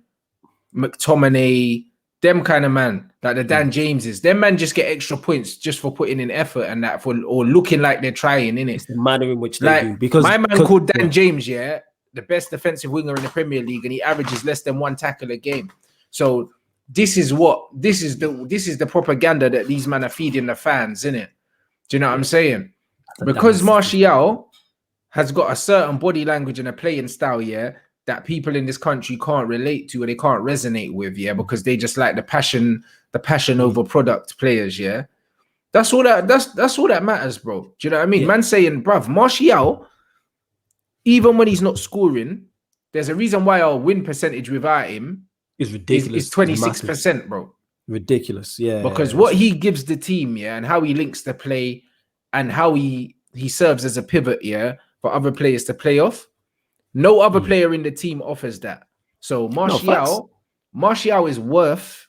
McTominay, them kind of man, like the Dan Jameses. Them man just get extra points just for putting in effort and that or looking like they're trying, innit? It's the manner in which they do. Because my man called Dan James, the best defensive winger in the Premier League, and he averages less than one tackle a game. So this is the propaganda that these men are feeding the fans, innit? Do you know what I'm saying? Because Martial has got a certain body language and a playing style, that people in this country can't relate to or they can't resonate with, because they just like the passion over product players, That's all that matters, bro. Do you know what I mean? Man saying, bruv, Martial, even when he's not scoring, there's a reason why our win percentage without him is ridiculous. It's 26%, bro. Ridiculous, yeah. Because what he gives the team, and how he links the play and how he serves as a pivot, for other players to play off. No other player in the team offers that. So Martial is worth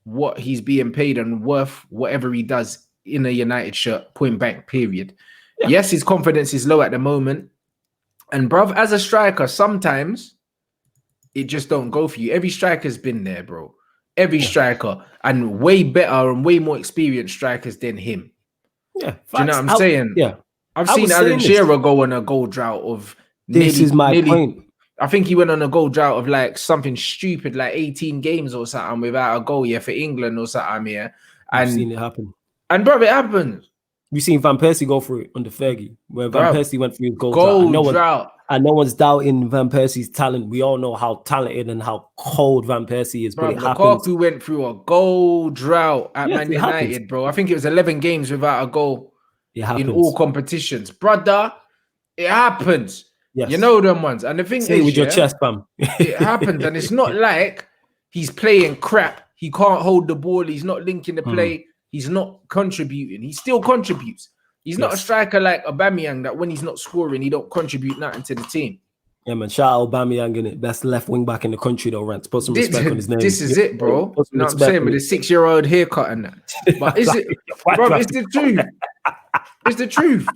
what he's being paid and worth whatever he does in a United shirt, point blank, period. Yeah. Yes, his confidence is low at the moment. And bruv, as a striker, sometimes it just don't go for you. Every striker's been there, bro. every striker, and way better and way more experienced strikers than him. Yeah, do you know what I'm saying? Yeah, I've seen Alan Shearer go on a goal drought of this is my point. I think he went on a goal drought of like something stupid, like 18 games or something without a goal, for England or something, And I've seen it happen. And bro, it happens. We've seen Van Persie go through it under Fergie, where Van Persie went through his goal drought. And no one's doubting Van Persie's talent. We all know how talented and how cold Van Persie is. Bro, but it happens. Lukaku went through a goal drought at Man United, bro. I think it was 11 games without a goal in all competitions. Brother, it happens. Yes. You know them ones. And the thing Say is, with your chest, fam. It happens. And it's not like he's playing crap. He can't hold the ball. He's not linking the play. He's not contributing. He still contributes. He's not a striker like Aubameyang that when he's not scoring, he don't contribute nothing to the team. Yeah, man. Shout out Aubameyang in it. Best left wing back in the country, though, Rants. Put some respect on his name. This is it, bro. You know what I'm saying? With a 6-year-old haircut and that. But is it, bro, it's the truth. It's the truth.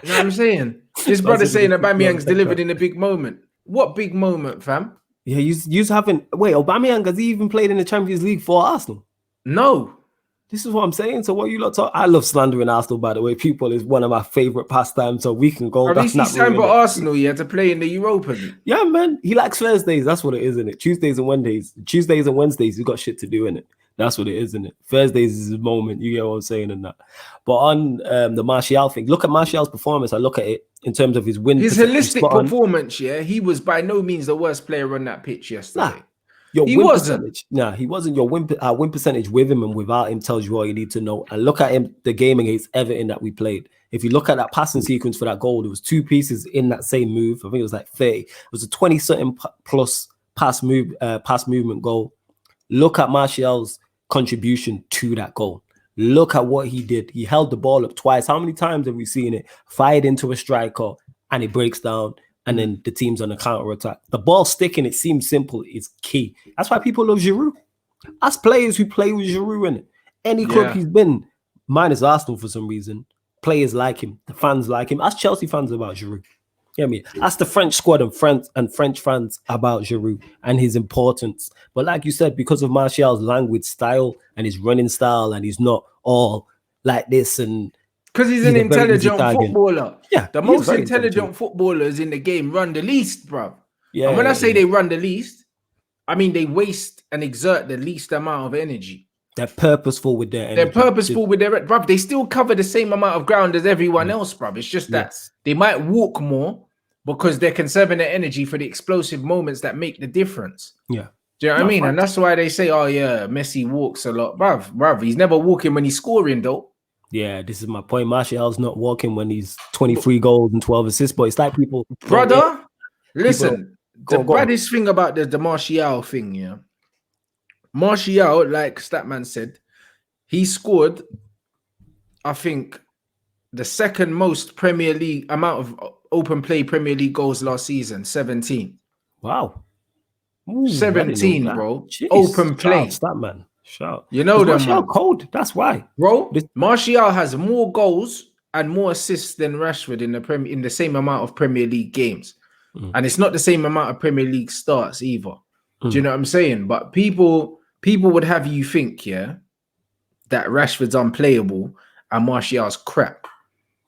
You know what I'm saying? This brother saying Aubameyang's delivered in a big moment. What big moment, fam? Yeah, you haven't. Wait, Aubameyang, has he even played in the Champions League for Arsenal? No. This is what I'm saying. So what you lot talk? I love slandering Arsenal, by the way. People is one of my favorite pastimes, so we can go. He's signed for Arsenal, to play in the Europa League. Yeah, man. He likes Thursdays. That's what it is, isn't it? Tuesdays and Wednesdays. Tuesdays and Wednesdays, he's got shit to do, in it. That's what it is, isn't it? Thursdays is his moment. You get what I'm saying and that. But on the Martial thing, look at Martial's performance. I look at it in terms of his win. His holistic performance, he was by no means the worst player on that pitch yesterday. Nah. He wasn't. Nah, he wasn't. Your win percentage with him and without him tells you all you need to know. And look at him, the game against Everton that we played. If you look at that passing sequence for that goal, there was 2 pieces in that same move. I think it was like 30. It was a 20-something plus pass movement goal. Look at Martial's contribution to that goal. Look at what he did. He held the ball up twice. How many times have we seen it? Fired into a striker and it breaks down. And then the team's on a counter attack. The ball sticking, it seems simple, is key. That's why people love Giroud. Us players who play with Giroud in it. Any club he's been, minus Arsenal for some reason, players like him, the fans like him. Ask Chelsea fans about Giroud. You know what I mean? Ask the French squad and French fans about Giroud and his importance. But like you said, because of Martial's language style and his running style, and he's not all like this and because he's an intelligent footballer. Yeah. The most intelligent footballers in the game run the least, bro. Yeah. And when I say they run the least, I mean they waste and exert the least amount of energy. They're purposeful with their energy. They're purposeful with their, bruv. They still cover the same amount of ground as everyone else, bruv. It's just that they might walk more because they're conserving their energy for the explosive moments that make the difference. Yeah. Do you know what I mean? And that's why they say, oh yeah, Messi walks a lot. Bruv, he's never walking when he's scoring though. Yeah, this is my point. Martial's not walking when he's 23 goals and 12 assists, but it's like people... Brother, listen, the baddest thing about the Martial thing, Martial, like Statman said, he scored, I think, the second most Premier League amount of open play Premier League goals last season, 17. Wow. Ooh, 17, bro. Jeez. Open play. Statman. Shout. You know them, Martial cold. That's why, bro. Martial has more goals and more assists than Rashford in the same amount of Premier League games, and it's not the same amount of Premier League starts either. Do you know what I'm saying? But people would have you think, that Rashford's unplayable and Martial's crap.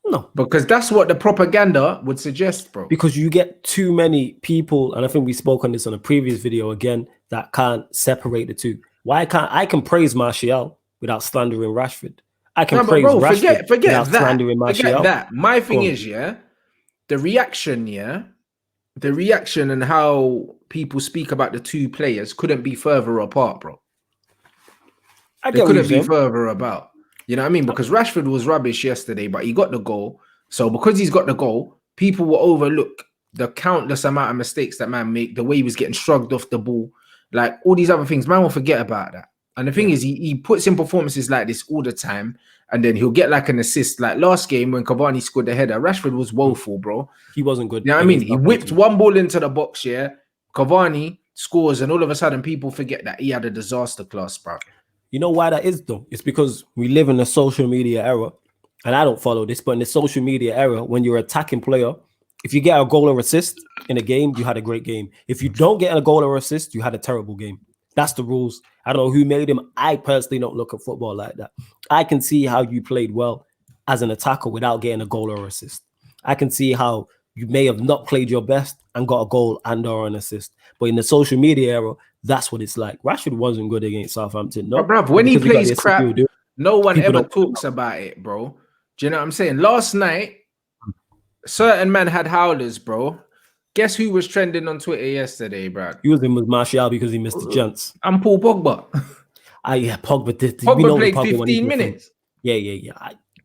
No, because that's what the propaganda would suggest, bro. Because you get too many people, and I think we spoke on this on a previous video again, that can't separate the two. Why can't I can praise Martial without slandering Rashford? I can praise Rashford without slandering Martial. Forget that. My thing is, the reaction, the reaction and how people speak about the two players couldn't be further apart, bro. They couldn't be further about. You know what I mean? Because Rashford was rubbish yesterday, but he got the goal. So because he's got the goal, people will overlook the countless amount of mistakes that man make, the way he was getting shrugged off the ball. Like all these other things, man will forget about that. And the thing is, he puts in performances like this all the time, and then he'll get like an assist. Like last game when Cavani scored the header, Rashford was woeful, bro. He wasn't good. You know what I mean? He whipped one ball into the box, Cavani scores, and all of a sudden people forget that he had a disaster class, bro. You know why that is, though? It's because we live in a social media era, and I don't follow this, but in the social media era, when you're an attacking player, if you get a goal or assist in a game, you had a great game. If you don't get a goal or assist, you had a terrible game. That's the rules. I don't know who made him. I personally don't look at football like that. I can see how you played well as an attacker without getting a goal or assist. I can see how you may have not played your best and got a goal and or an assist. But in the social media era, that's what it's like. Rashford wasn't good against Southampton. No, but bruv, when he plays crap, no one People ever don't- talks about it, bro. Do you know what I'm saying? Last night, certain man had howlers, bro. Guess who was trending on Twitter yesterday, bro? Using was Martial because he missed the chance. I'm Paul Pogba. Yeah, Pogba did. Pogba played 15 minutes. Yeah.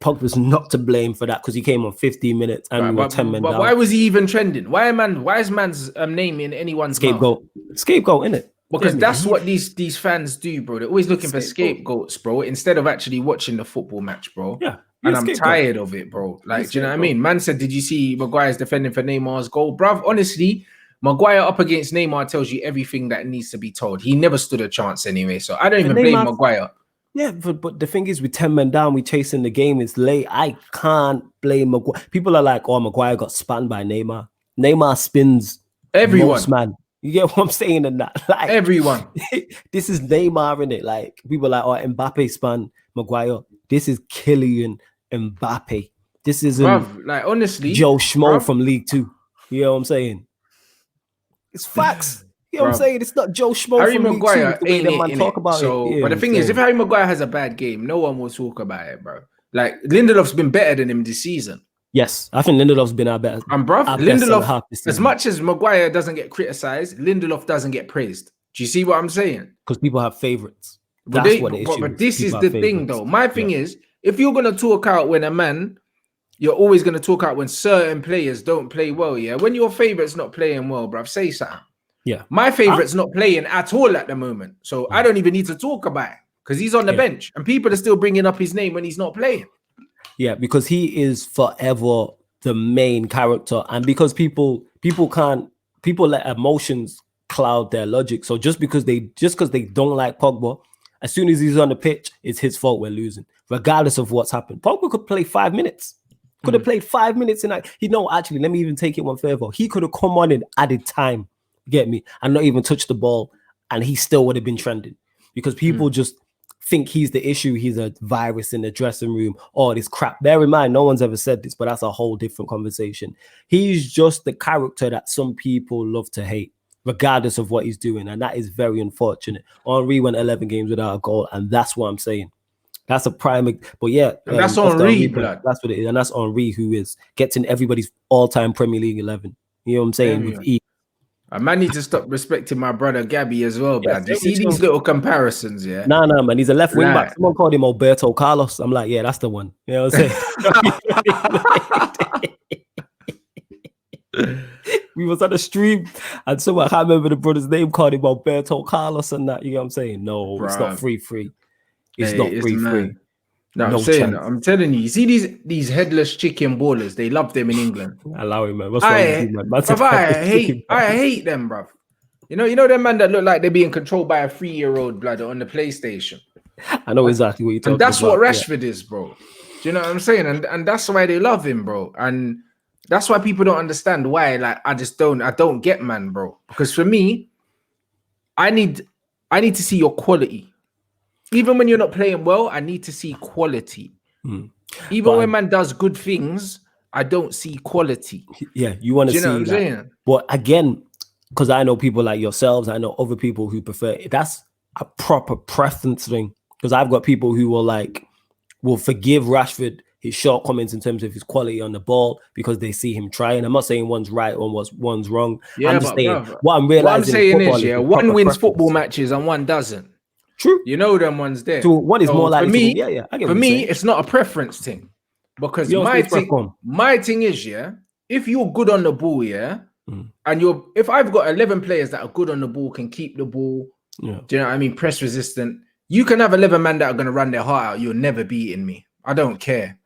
Pogba's not to blame for that because he came on 15 minutes and we were 10 men down. Why was he even trending? Why is man's name in anyone's scapegoat? Mouth? Scapegoat, innit? Because that's what these fans do, bro. They're always looking for scapegoats, bro, instead of actually watching the football match, bro. Yeah. And I'm tired of it, bro. Like, do you know what I mean? Man said, did you see Maguire's defending for Neymar's goal? Bruv, honestly, Maguire up against Neymar tells you everything that needs to be told. He never stood a chance anyway, so I don't even blame Maguire. Yeah, but the thing is, with 10 men down, we chasing the game. It's late. I can't blame Maguire. People are like, oh, Maguire got spun by Neymar. Neymar spins everyone, man. You get what I'm saying? And that, like, everyone. This is Neymar, in it. Like, people are like, oh, Mbappe spun Maguire. This is Kylian Mbappe. This isn't like, honestly, Joe Schmo from League Two. You know what I'm saying? It's facts. You know what I'm saying? It's not Joe Schmo Harry from Maguire League 2, the way man talk about so, it. but the thing is, if Harry Maguire has a bad game, no one will talk about it, bro. Like, Lindelof's been better than him this season. Yes, I think Lindelof's been our better. And bruv, Lindelof, as much as Maguire doesn't get criticized, Lindelof doesn't get praised. Do you see what I'm saying? Because people have favorites. That's what the issue is. But this is the thing, though. My thing is, if you're gonna talk out when a man, you're always gonna talk out when certain players don't play well. Yeah, when your favorite's not playing well, bruv, say something. Yeah, my favorite's not playing at all at the moment, so I don't even need to talk about it because he's on the bench and people are still bringing up his name when he's not playing. Yeah, because he is forever the main character, and because people let emotions cloud their logic. So just because they don't like Pogba, as soon as he's on the pitch, it's his fault we're losing, regardless of what's happened. Pogba could play 5 minutes. Could have played 5 minutes in that. Actually, let me even take it one further. He could have come on and added time. Get me? And not even touched the ball, and he still would have been trending because people just think he's the issue. He's a virus in the dressing room. All this crap. Bear in mind, no one's ever said this, but that's a whole different conversation. He's just the character that some people love to hate, regardless of what he's doing, and that is very unfortunate. Henry went 11 games without a goal, and that's what I'm saying. That's a prime. But yeah, that's Henry, blood. That's what it is, and that's Henry who gets in everybody's all-time Premier League 11. You know what I'm saying? With E. I might need to stop respecting my brother Gabby as well, man. You see these little comparisons, yeah? Nah, man. He's a left wing back. Someone called him Alberto Carlos. I'm like, yeah, that's the one. You know what I'm saying? We was on a stream and someone, I can't remember the brother's name, called him Alberto Carlos and that. You know what I'm saying? No, it's not free. It's not free. No, I'm telling you, see these headless chicken ballers, they love them in England. Allow him, man. What's wrong with you, man? I hate them, bruv. You know them man that look like they're being controlled by a 3-year-old blood on the PlayStation. I know exactly what you're talking about. And that's what Rashford is, bro. Do you know what I'm saying? And that's why they love him, bro. And that's why people don't understand why. Like, I don't get, man, bro. Because for me, I need to see your quality. Even when you're not playing well, I need to see quality. Even when man does good things, I don't see quality. Yeah, you want to see what I'm that. Saying? But again, because I know people like yourselves, I know other people who prefer it. That's a proper preference thing. Because I've got people who will forgive Rashford his shortcomings in terms of his quality on the ball because they see him trying. I'm not saying one's right or one's wrong. Yeah, I'm just saying what I'm realizing is one wins football matches and one doesn't. True. You know them ones there. So one is more likely. For me, it's not a preference thing. Because my thing is, if you're good on the ball, and if I've got 11 players that are good on the ball, can keep the ball, do you know what I mean? Press resistant. You can have 11 men that are going to run their heart out. You're never beating me. I don't care.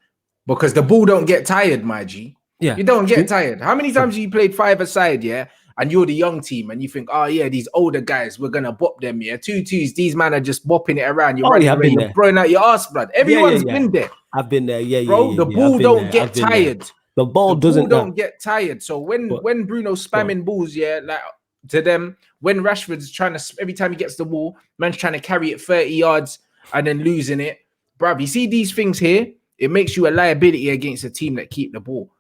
Because the ball don't get tired, my G. Yeah. You don't get tired. How many times have you played 5-a-side, and you're the young team, and you think, oh yeah, these older guys, we're gonna bop them, 2-2s. These men are just bopping it around. You're running away, you're throwing out your ass, blood. Everyone's been there. I've been there, bro. The ball don't get tired. The ball don't get tired. So when Bruno's spamming balls, like to them. When Rashford's trying to, every time he gets the ball, man's trying to carry it 30 yards and then losing it. Bruv, you see these things here, it makes you a liability against a team that keep the ball.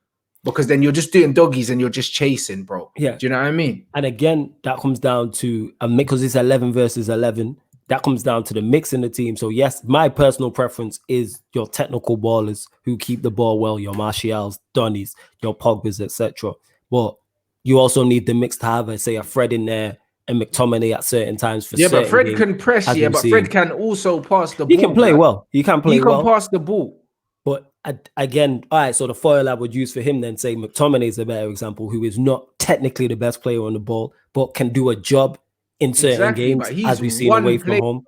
Because then you're just doing doggies and you're just chasing, bro. Yeah. Do you know what I mean? And again, that comes down to because it's 11 versus 11. That comes down to the mix in the team. So yes, my personal preference is your technical ballers who keep the ball well, your Martials, Donnies, your Pogbas, etc. But you also need the mix to have, say, a Fred in there and McTominay at certain times for but Fred games, can press, but Fred can also pass the ball. He can play well. He can pass the ball. But again, all right, so the foil I would use for him then, say McTominay is a better example, who is not technically the best player on the ball, but can do a job in certain games, as we've seen away from home.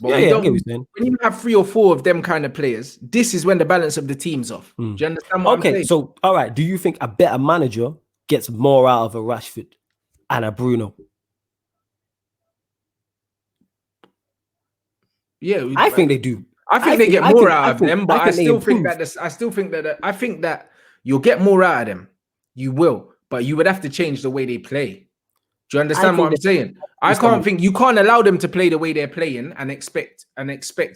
But I get what you're saying. When you have 3 or 4 of them kind of players, this is when the balance of the team's off. Do you understand what I'm saying? So, all right, do you think a better manager gets more out of a Rashford and a Bruno? Yeah, I think they do. I think they get more out of them, but I still think that you'll get more out of them. You will, but you would have to change the way they play. Do you understand what I'm saying? I can't think you can't allow them to play the way they're playing and expect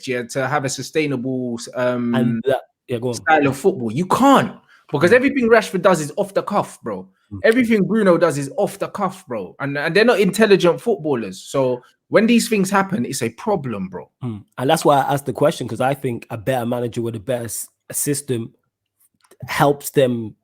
you to have a sustainable style of football. You can't, because everything Rashford does is off the cuff, bro. Everything Bruno does is off the cuff, bro. And they're not intelligent footballers. So when these things happen, it's a problem, bro. And that's why I asked the question, because I think a better manager with a better system helps them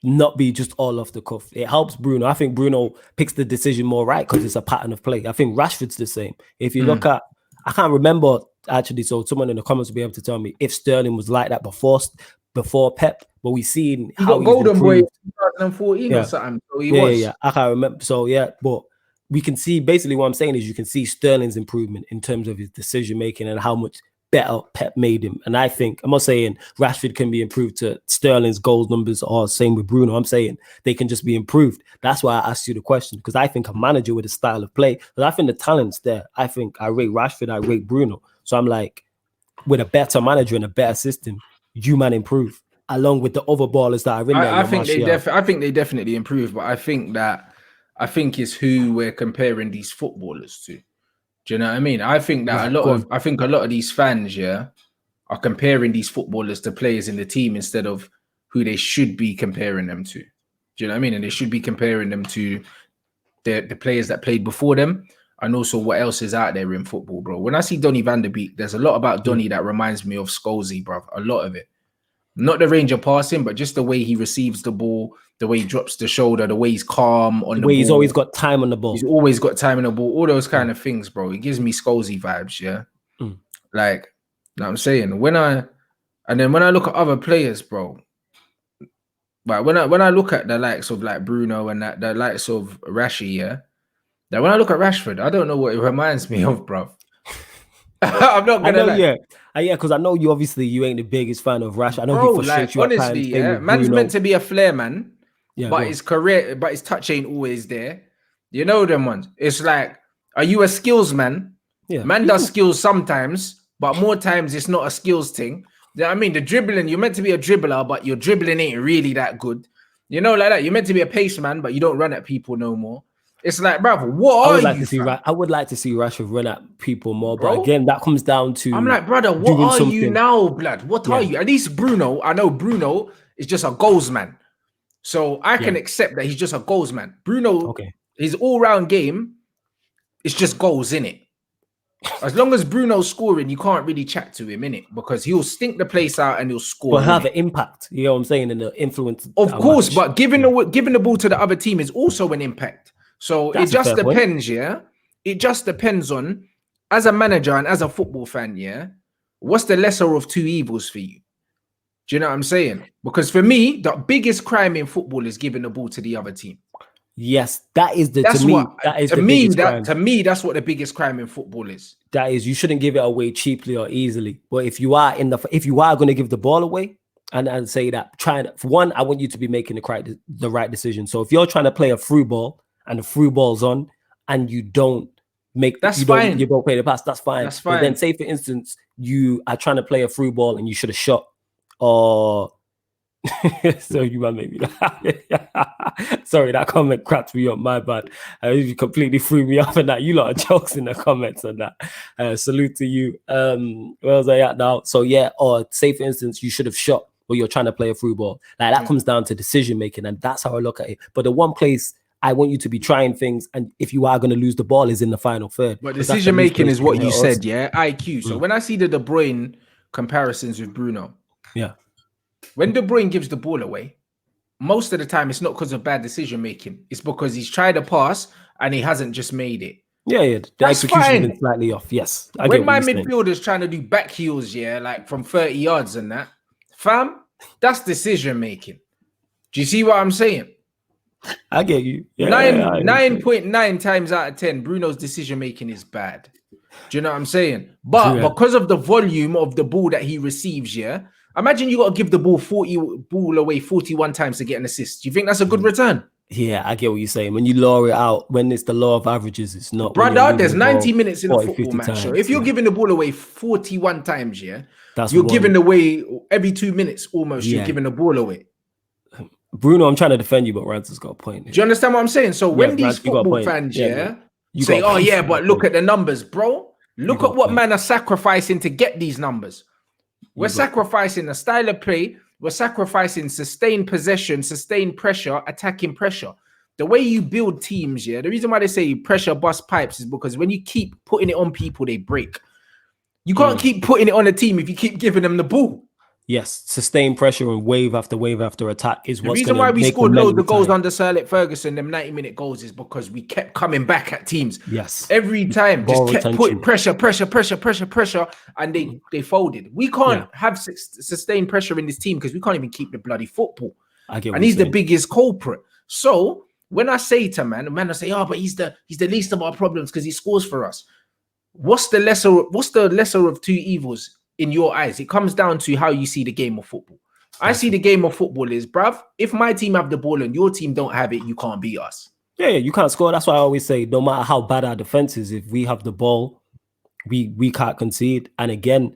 not be just all off the cuff. It helps Bruno. I think Bruno picks the decision more right because it's a pattern of play. I think Rashford's the same. If you look at, I can't remember actually, so someone in the comments will be able to tell me if Sterling was like that before Pep, but we've seen he got golden boy in 2014 or something. So he was. Yeah, I can't remember. So yeah, but we can see, basically what I'm saying is you can see Sterling's improvement in terms of his decision making and how much better Pep made him. And I think, I'm not saying Rashford can be improved to Sterling's goals numbers or same with Bruno. I'm saying they can just be improved. That's why I asked you the question, because I think a manager with a style of play, because I think the talent's there. I think I rate Rashford, I rate Bruno. So I'm like, with a better manager and a better system, you man improve along with the other ballers that are in there. I think they definitely improve, but I think it's who we're comparing these footballers to. Do you know what I mean? I think that a lot of these fans, are comparing these footballers to players in the team instead of who they should be comparing them to. Do you know what I mean? And they should be comparing them to the players that played before them, and also what else is out there in football, bro. When I see Donny van der Beek, there's a lot about Donny that reminds me of Scholesy, bro. A lot of it. Not the range of passing, but just the way he receives the ball, the way he drops the shoulder, the way he's calm on the ball. He's always got time on the ball. He's always got time on the ball. All those kind of things, bro. It gives me Scholesy vibes, yeah? Like, you know what I'm saying? And then when I look at other players, bro, but when I look at the likes of like Bruno and the likes of Rashi, yeah? Now when I look at Rashford, I don't know what it reminds me of, bro. I'm not gonna lie. Because I know you ain't the biggest fan of Rash. I know bro, he frustrates you honestly, yeah. Man's meant to be a flair man, but his career, but his touch ain't always there. You know them ones. It's like, are you a skills man? Yeah, man does skills sometimes, but more times it's not a skills thing. You know what I mean? The dribbling, you're meant to be a dribbler, but your dribbling ain't really that good. You know, like that. You're meant to be a pace man, but you don't run at people no more. It's like, brother, what are you? I would like to see Rashford run at people more, but again, that comes down to. I'm like, brother, what are you now, blood? What are you? At least Bruno, I know Bruno is just a goals man, so I can accept that he's just a goals man. Bruno, his all-round game, it's just goals, innit? As long as Bruno's scoring, you can't really chat to him, innit? Because he'll stink the place out and he'll score. But have an impact, you know what I'm saying, and the influence. Of course, but giving the ball to the other team is also an impact. So it just depends, yeah? It just depends on, as a manager and as a football fan, yeah? What's the lesser of two evils for you? Do you know what I'm saying? Because for me, the biggest crime in football is giving the ball to the other team. Yes, to me, that's what the biggest crime in football is. That is, you shouldn't give it away cheaply or easily. But if you are going to give the ball away, and say that, for one, I want you to be making the right decision. So if you're trying to play a through ball, and the through ball's on, and you don't play the pass, that's fine. But then say, for instance, you are trying to play a through ball and you should have shot, or So you might make me laugh. Sorry, that comment cracked me up. My bad. You completely threw me off on that. You lot are jokes in the comments on that. Salute to you. Where was I at now? So yeah, or say for instance, you should have shot or you're trying to play a through ball. Like that comes down to decision making, and that's how I look at it. But the one place I want you to be trying things, and if you are going to lose the ball, is in the final third. But decision making is what you said, yeah. IQ. So when I see the De Bruyne comparisons with Bruno, yeah. When De Bruyne gives the ball away, most of the time it's not because of bad decision making. It's because he's tried a pass and he hasn't just made it. Yeah. The execution has been slightly off. Yes. When my midfielder's trying to do back heels, like from 30 yards and that, fam, that's decision making. Do you see what I'm saying? I get you. Yeah, 9.9 times out of 10, Bruno's decision making is bad. Do you know what I'm saying? But because of the volume of the ball that he receives, imagine you got to give the ball away 41 times to get an assist. Do you think that's a good return? Yeah, I get what you're saying. When you lower it out, when it's the law of averages, it's not. Brother, there's 90 minutes in a football match. So if you're giving the ball away 41 times, you're giving away every 2 minutes almost. You're giving the ball away. Bruno, I'm trying to defend you, but Rants has got a point here. Do you understand what I'm saying? So when these football fans, you say, oh yeah, but look at the numbers, bro. Look at what man are sacrificing to get these numbers. We're sacrificing a style of play. We're sacrificing sustained possession, sustained pressure, attacking pressure. The way you build teams, the reason why they say pressure bust pipes is because when you keep putting it on people, they break. You can't keep putting it on a team if you keep giving them the ball. Yes, sustained pressure and wave after attack is what's the reason why we scored loads of goals under Sir Alex Ferguson. Them 90-minute goals is because we kept coming back at teams. Yes, every time just kept putting pressure, and they folded. We can't have sustained pressure in this team because we can't even keep the bloody football. And he's the biggest culprit. So when I say to man will say, "Oh, but he's the least of our problems because he scores for us." What's the lesser of two evils? In your eyes, it comes down to how you see the game of football. I see the game of football is, bruv, if my team have the ball and your team don't have it, you can't beat us. Yeah, you can't score. That's why I always say, no matter how bad our defense is, if we have the ball, we can't concede. And again,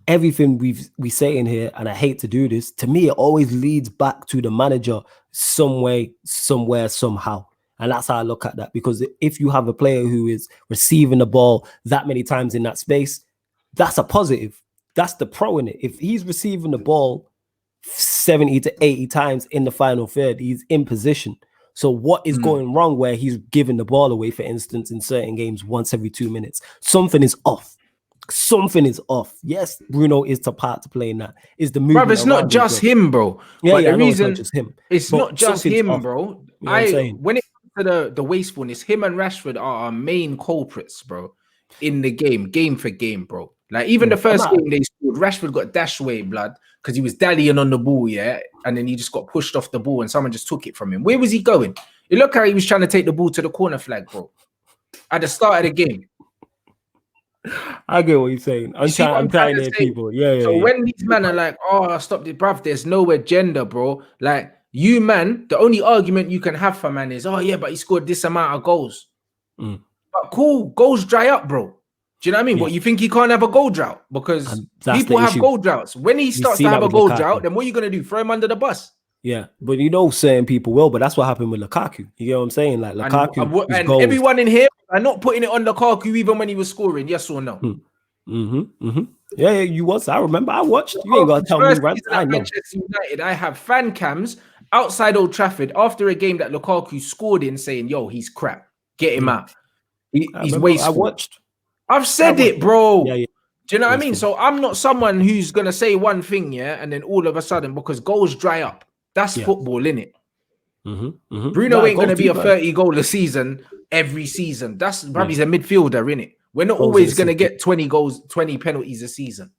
everything we say in here, and I hate to do this, to me, it always leads back to the manager some way, somewhere, somehow. And that's how I look at that. Because if you have a player who is receiving the ball that many times in that space, that's a positive. That's the pro in it. If he's receiving the ball 70 to 80 times in the final third, he's in position. So what is going wrong where he's giving the ball away, for instance, in certain games once every 2 minutes? Something is off. Something is off. Yes, Bruno is the part to play in that. Is the movement. Bro, it's not just him, bro. Yeah, the reason it's not just him. It's not just him, bro. You know when it comes to the wastefulness, him and Rashford are our main culprits, bro, in the game for game, bro. Like even the first game they scored, Rashford got dashed away, blood, because he was dallying on the ball, and then he just got pushed off the ball and someone just took it from him. Where was he going? You look how he was trying to take the ball to the corner flag, bro, at the start of the game. I get what you're saying. I'm trying to people. Yeah. So when these men are like, oh, stop it, bruv, there's no agenda, bro. Like you, man, the only argument you can have for man is, oh yeah, but he scored this amount of goals. But cool, goals dry up, bro. Do you know what I mean? What, you think he can't have a goal drought? Because people have goal droughts. When he starts to have a goal drought, then what are you going to do? Throw him under the bus? Yeah, but certain people will, but that's what happened with Lukaku. You get what I'm saying? Like Lukaku. And everyone in here are not putting it on Lukaku even when he was scoring, yes or no? Yeah, you was. I remember. I watched. You ain't got to tell me, right? I know. Manchester United, I have fan cams outside Old Trafford after a game that Lukaku scored in saying, yo, he's crap. Get him out. He's wasteful. I watched. I've said it, bro. Yeah. Do you know what I mean? So I'm not someone who's gonna say one thing, and then all of a sudden, because goals dry up. That's football, innit? Bruno ain't gonna be a 30 goal a season every season. That's probably he's a midfielder, innit? We're not always gonna get 20 goals, 20 penalties a season.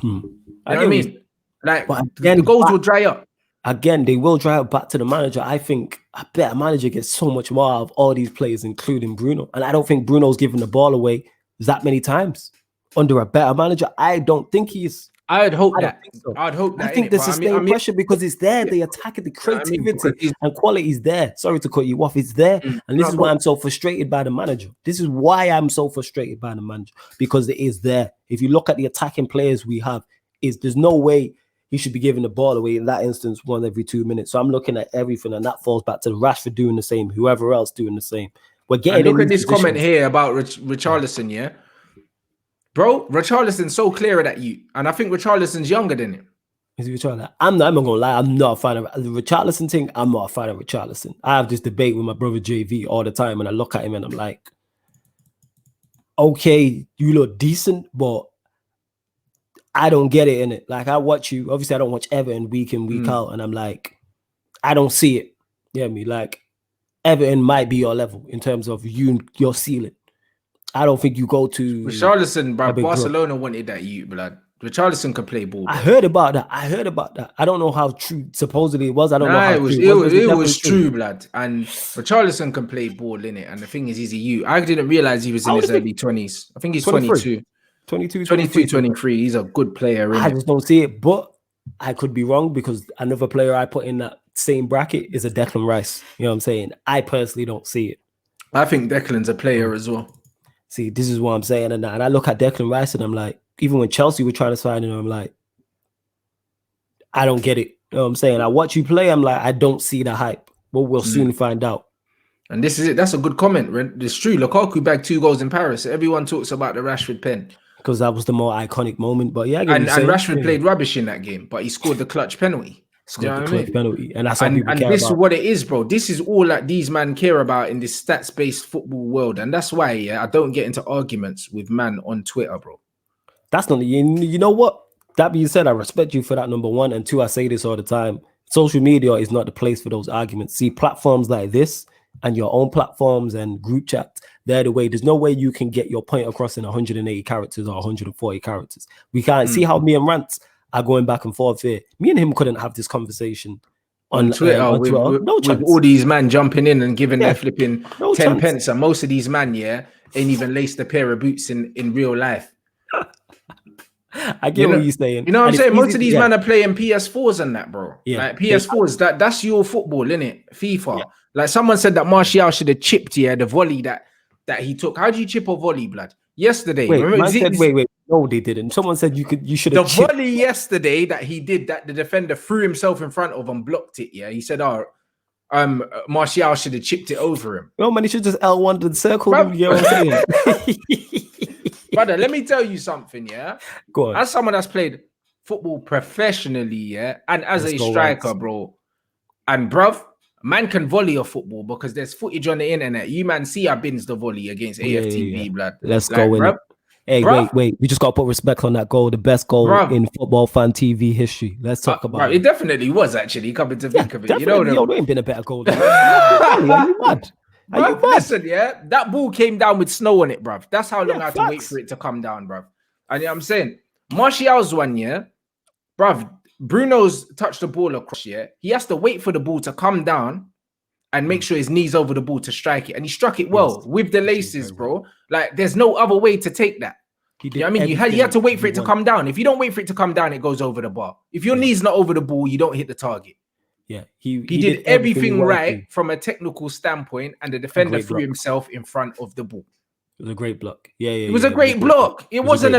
You know what I mean? Like the goals will dry up. Again, they will dry up back to the manager. I think a better manager gets so much more out of all these players, including Bruno. And I don't think Bruno's given the ball away that many times under a better manager. I don't think he is. I'd hope that. I'd hope that. I think the sustained pressure because it's there. The attack, the creativity and quality is there. Sorry to cut you off. It's there. And this is why I'm so frustrated by the manager. This is why I'm so frustrated by the manager, because it is there. If you look at the attacking players we have, there's no way he should be giving the ball away in that instance 1 every 2 minutes. So I'm looking at everything, and that falls back to Rashford doing the same, whoever else doing the same. We're getting. And look at this comment here about Richarlison, yeah, bro. Richarlison's so clear of that you, and I think Richarlison's younger than him. Is Richarlison? I'm not gonna lie, I'm not a fan of the Richarlison thing. I'm not a fan of Richarlison. I have this debate with my brother JV all the time, and I look at him and I'm like, okay, you look decent, but I don't get it in it. Like, I watch you, obviously I don't watch Everton week in, week out, and I'm like, I don't see it. You know what I mean? Like, Everton might be your level in terms of your ceiling. I don't think you go to Richarlison, bro. Barcelona wanted that you, blood. Richarlison could play ball. Bro. I heard about that. I don't know how true supposedly it was. I don't know how it was true, blood. And Richarlison can play ball, innit? And the thing is, he's a youth. I didn't realize he was in his early 20s. I think he's 22. 23. He's a good player, innit? I just don't see it, but I could be wrong because another player I put in that same bracket is a Declan Rice. You know what I'm saying? I personally don't see it. I think Declan's a player as well. See, this is what I'm saying. And I look at Declan Rice and I'm like, even when Chelsea were trying to sign him, I'm like, I don't get it. You know what I'm saying? I watch you play, I'm like, I don't see the hype. But we'll soon find out. And this is it. That's a good comment. It's true. Lukaku bagged 2 goals in Paris. Everyone talks about the Rashford pen. Because that was the more iconic moment. But yeah, and Rashford played rubbish in that game, but he scored the clutch penalty. And that's what people care this about. Is what it is, bro. This is all that these men care about in this stats-based football world. And that's why I don't get into arguments with man on Twitter, bro. That's not, you know what? That being said, I respect you for that, number one. And two, I say this all the time. Social media is not the place for those arguments. See, platforms like this and your own platforms and group chats, they're the way. There's no way you can get your point across in 180 characters or 140 characters. We can't see how me and Rants are going back and forth here. Me and him couldn't have this conversation on Twitter. With all these men jumping in and giving their flipping 10 pence. And most of these men, ain't even laced a pair of boots in real life. I get what you're saying. You know what I'm saying? Most of these men are playing PS4s and that, bro. Yeah. Like PS4s, that's your football, innit? FIFA. Yeah. Like someone said that Martial should have chipped the volley that he took. How do you chip a volley, blood? Yesterday. Wait. No, they didn't. Someone said you should have chipped. The volley yesterday that he did, that the defender threw himself in front of and blocked it. Yeah. He said, Martial should have chipped it over him. No, man, he should just L1 and circle him. You know what I'm saying? Brother, let me tell you something, yeah? Go on. As someone that's played football professionally, and as a striker, bro, and bruv, man can volley a football because there's footage on the internet. You man see I bins the volley against AFTV, blood. Let's go, bruv. Hey, wait. We just got to put respect on that goal. The best goal in football fan TV history. Let's talk about it. It definitely was, actually, coming to think of it. You know, there ain't been a better goal than that. Are you mad? Bruv, listen, that ball came down with snow on it, bruv. That's how long I had to wait for it to come down, bruv. And you know what I'm saying? Martial's one, bruv, Bruno's touched the ball across, he has to wait for the ball to come down and make sure his knees over the ball to strike it. And he struck it well with the laces, bro. Like, there's no other way to take that. You know what I mean? You had to wait for it to come down. If you don't wait for it to come down, it goes over the bar. If your knee's not over the ball, you don't hit the target. Yeah, he did everything right from a technical standpoint, and the defender threw himself in front of the ball. It was a great block. It was a great block. It wasn't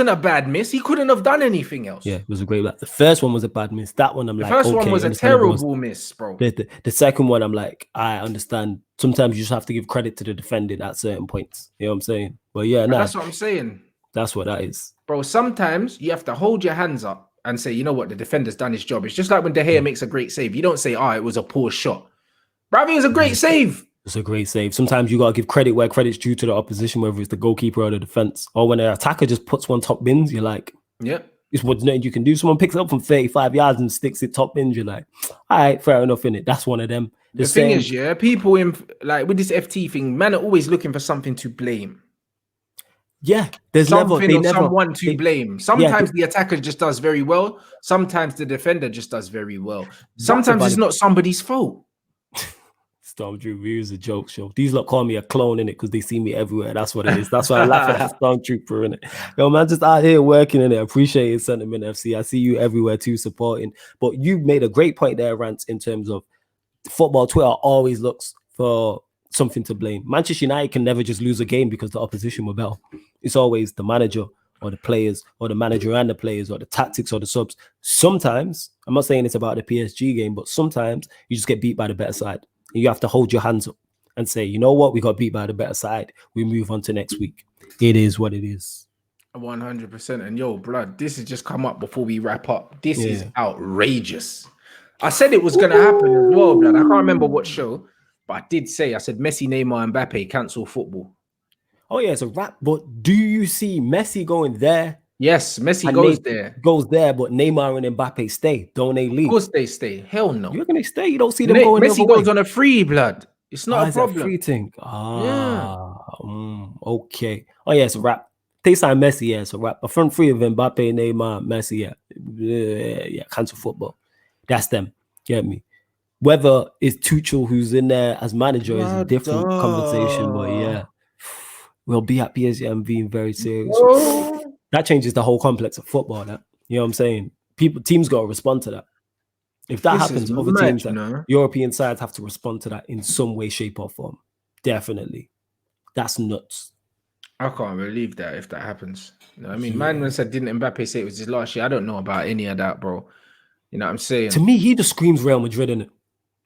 a bad miss. He couldn't have done anything else. Yeah, it was a great block. The first one was a bad miss. That one, the first one was a terrible miss, bro. The second one, I'm like, I understand. Sometimes you just have to give credit to the defendant at certain points. You know what I'm saying? But that's what I'm saying. That's what that is, bro. Sometimes you have to hold your hands up and say, you know what, the defender's done his job. It's just like when De Gea makes a great save. You don't say, it was a poor shot. Bro, it was a great save. It's a great save. Sometimes you got to give credit where credit's due to the opposition, whether it's the goalkeeper or the defense. Or when an attacker just puts one top bins, you're like, it's what's nothing you can do. Someone picks it up from 35 yards and sticks it top bins, you're like, all right, fair enough, innit? That's one of them. The thing is, people with this FT thing, man are always looking for something to blame. Yeah, there's someone to blame. Sometimes the attacker just does very well. Sometimes the defender just does very well. Sometimes it's not somebody's fault. Stormtrooper is a joke show. These lot call me a clone in it because they see me everywhere. That's what it is. That's why I laugh at that Stormtrooper in it. Yo, man, just out here working in it. Appreciate it, Sentiment FC. I see you everywhere too, supporting. But you made a great point there, Rants, in terms of football. Twitter always looks for something to blame. Manchester United can never just lose a game because the opposition were better. It's always the manager or the players or the manager and the players or the tactics or the subs. Sometimes, I'm not saying it's about the PSG game, but sometimes you just get beat by the better side. And you have to hold your hands up and say, you know what, we got beat by the better side. We move on to next week. It is what it is. 100%. And yo, blood, this has just come up before we wrap up. This is outrageous. I said it was going to happen as well, blood. I can't remember what show, but I did say, I said Messi, Neymar, and Mbappe cancel football. Oh, yeah, it's a wrap. But do you see Messi going there? Yes, Messi goes there. But Neymar and Mbappe stay. Don't they leave? Of course they stay. Hell no. You're going to stay? You don't see them going Messi goes on a free, blood. It's not a problem. It's a free thing. Okay. Oh, yeah, it's a wrap. They sign Messi, yeah, it's a wrap. A front three of Mbappe, Neymar, Messi, yeah, cancel football. That's them. Get me? Whether it's Tuchel who's in there as manager is a different conversation, but yeah, we'll be at PSG. I'm being very serious. That changes the whole complex of football. That, you know what I'm saying? Teams got to respond to that. If that happens, other teams, European sides have to respond to that in some way, shape, or form. Definitely. That's nuts. I can't believe that if that happens. You know what I mean? Man said, didn't Mbappe say it was his last year? I don't know about any of that, bro. You know what I'm saying? To me, he just screams Real Madrid, innit?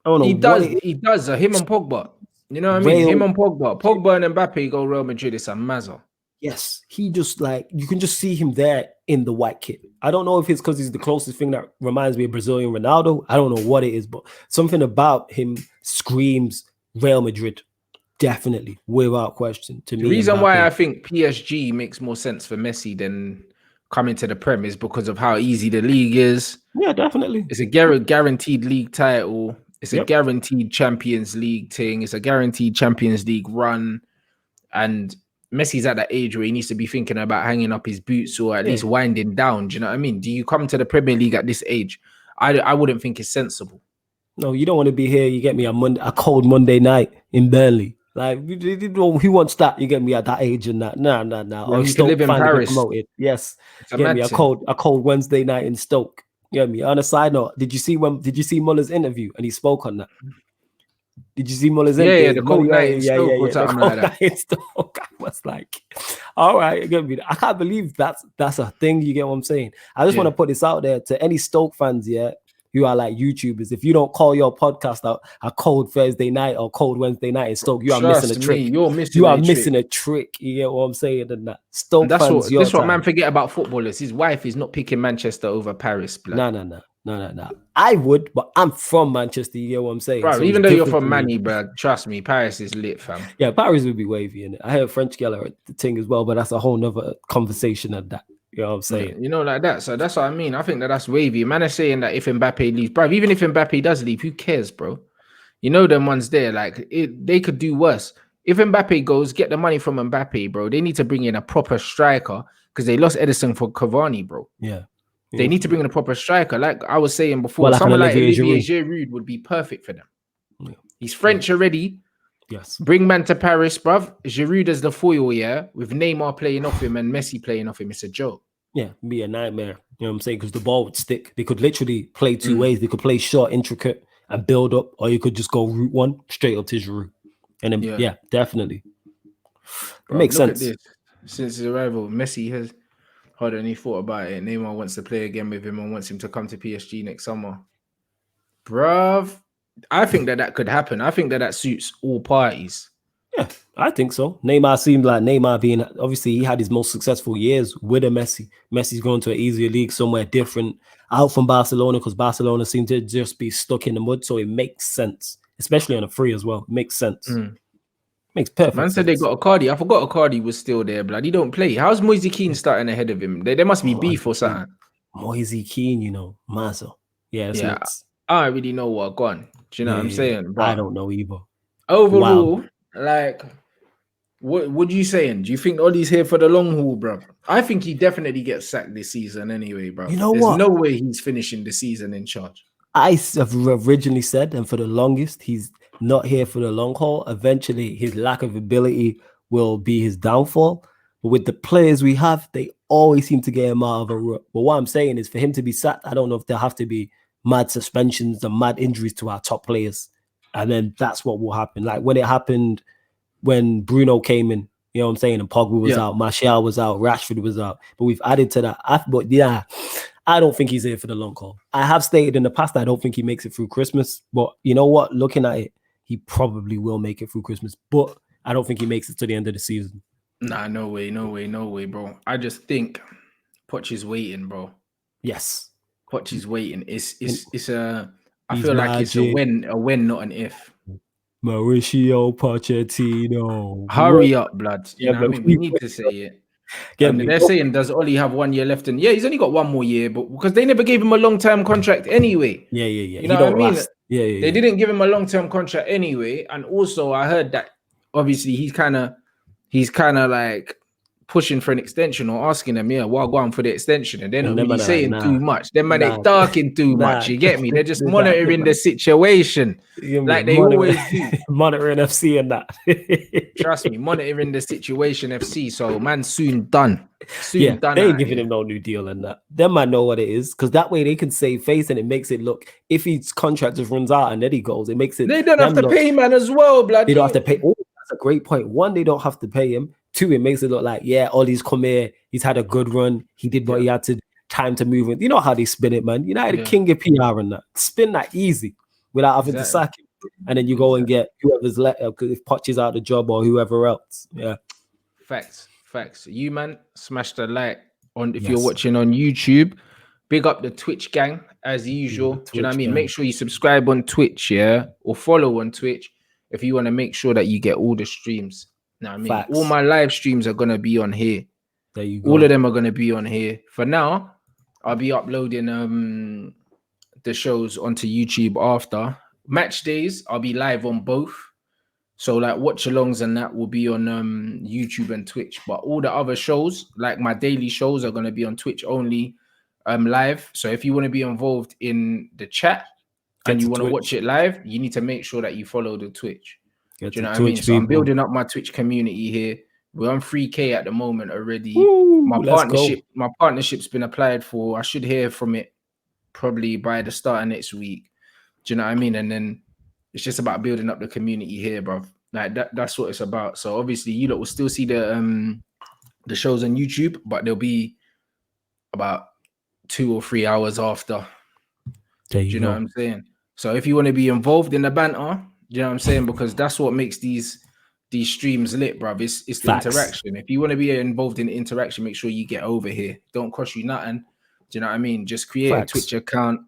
I don't know. He does. Him and Pogba. You know what I mean? Him and Pogba. Pogba and Mbappe go Real Madrid. It's a mazza. Yes. He just you can just see him there in the white kit. I don't know if it's because he's the closest thing that reminds me of Brazilian Ronaldo. I don't know what it is, but something about him screams Real Madrid. Definitely, without question. To me, the reason why I think PSG makes more sense for Messi than coming to the Prem is because of how easy the league is. Yeah, definitely. It's a guaranteed league title. It's a guaranteed Champions League thing. It's a guaranteed Champions League run. And Messi's at that age where he needs to be thinking about hanging up his boots or at least winding down. Do you know what I mean? Do you come to the Premier League at this age? I wouldn't think it's sensible. No, you don't want to be here. You get me a cold Monday night in Burnley. Like, who wants that? You get me at that age and that? Nah. Or you can live in Paris. Yes. You get me a cold Wednesday night in Stoke. You get me? On a side note, did you see Muller's interview and he spoke on that? Did you see Muller's interview? Yeah, the cold night in Stoke or something like that. In Stoke. I was like, all right, you get me? I can't believe that's a thing. You get what I'm saying? I just want to put this out there to any Stoke fans, who are like YouTubers. If you don't call your podcast out a cold Thursday night or cold Wednesday night in Stoke, you are missing a trick. You are missing a trick. You get what I'm saying? And that Stoke fans, that's what man forget about footballers. His wife is not picking Manchester over Paris. No. I would, but I'm from Manchester. You get what I'm saying? Bro, so even though you're from Manny, bro, trust me, Paris is lit, fam. Yeah, Paris would be wavy in it. I heard French girl at the thing as well, but that's a whole nother conversation of that. You know what I'm saying? You know, like that. So that's what I mean. I think that's wavy. Man is saying that if Mbappe leaves, bro, even if Mbappe does leave, who cares, bro? You know them ones there. Like, they could do worse. If Mbappe goes, get the money from Mbappe, bro. They need to bring in a proper striker because they lost Edison for Cavani, bro. Yeah. They need to bring in a proper striker. Like I was saying before, someone like Olivier Giroud would be perfect for them. Yeah. He's French already. Yes. Bring man to Paris, bruv. Giroud as the foil, with Neymar playing off him and Messi playing off him. It's a joke. Yeah, it'd be a nightmare. You know what I'm saying? Because the ball would stick. They could literally play two ways. They could play short, intricate, and build up, or you could just go route one straight up to Giroud. And then, definitely. It makes sense. At this. Since his arrival, Messi has hardly thought about it. Neymar wants to play again with him and wants him to come to PSG next summer. Bruv. I think that could happen. I think that suits all parties. Yeah, I think so. Neymar seemed like being, obviously, he had his most successful years with a Messi. Messi's going to an easier league, somewhere different, out from Barcelona, because Barcelona seemed to just be stuck in the mud. So it makes sense, especially on a free as well. It makes sense. Makes perfect sense. Man said they got Icardi. I forgot Icardi was still there, blood. He don't play. How's Moise Kean starting ahead of him? There must be beef or something. Moise Kean, Mazo. Yeah, nuts. I don't really know what gone. Do you know what I'm saying? But I don't know either. Overall, what are you saying? Do you think Ollie's here for the long haul, bro? I think he definitely gets sacked this season anyway, bro. You know There's what? no way he's finishing the season in charge. I have originally said, and for the longest, he's not here for the long haul. Eventually, his lack of ability will be his downfall. But with the players we have, they always seem to get him out of a rut. But what I'm saying is, for him to be sacked, I don't know if there have to be mad suspensions and mad injuries to our top players. And then that's what will happen. Like when it happened when Bruno came in You know what I'm saying? And Pogba was out, Martial was out, Rashford was out. But we've added to that. But yeah, I don't think he's here for the long haul. I have stated in the past I don't think he makes it through Christmas. But you know what? Looking at it, he probably will make it through Christmas. But I don't think he makes it to the end of the season. Nah, no way, bro. I just think Poch is waiting, bro. Yes. Poch is waiting. It's a. I feel like it's a win, not an if. Mauricio Pochettino. Hurry up, blood. You know what I mean? We need to say it. They're saying, does Oli have 1 year left? And yeah, he's only got 1 more year, but because they never gave him a long-term contract anyway. Yeah. You know what I mean? They didn't give him a long-term contract anyway. And also, I heard that obviously he's kind of like pushing for an extension or asking them, well, go on for the extension, and they're not really saying too much. Them man, they talking too much. You get me? They're just monitoring the situation, like they always do. Monitoring FC and that. Trust me, monitoring the situation FC. So man, soon done. They ain't giving him no new deal and that. Them might know what it is, because that way they can save face and it makes it look. If his contract just runs out and then he goes, it makes it. They don't have to pay man as well, blood. They don't have to pay. Oh, that's a great point. 1, they don't have to pay him. 2, it makes it look like, Ollie's come here. He's had a good run. He did what he had to, time to move in. You know how they spin it, man. United king of PR and that. Spin that easy without having to sack him. And then you go and get whoever's let, if Poch is out the job or whoever else. Yeah. Facts. You, man, smash the like on if you're watching on YouTube. Big up the Twitch gang as usual. Do you know what I mean? Make sure you subscribe on Twitch, or follow on Twitch if you want to make sure that you get all the streams. Know what I mean? Facts. All my live streams are gonna be on here. There you go. All of them are gonna be on here. For now, I'll be uploading the shows onto YouTube after match days. I'll be live on both. So like watch alongs and that will be on YouTube and Twitch. But all the other shows, like my daily shows, are gonna be on Twitch only, live. So if you want to be involved in the chat and you want to watch it live, you need to make sure that you follow the Twitch. Do you know what I mean? So I'm building up my Twitch community here. We're on 3K at the moment already. Woo, my partnership's been applied for. I should hear from it probably by the start of next week. Do you know what I mean? And then it's just about building up the community here, bro. Like that's what it's about. So obviously you lot will still see the shows on YouTube, but they'll be about 2 or 3 hours after. Do you know what I'm saying? So if you want to be involved in the banter, you know what I'm saying? Because that's what makes these streams lit, bruv. It's the interaction. If you want to be involved in interaction, make sure you get over here. Don't cost you nothing. Do you know what I mean? Just create a Twitch account,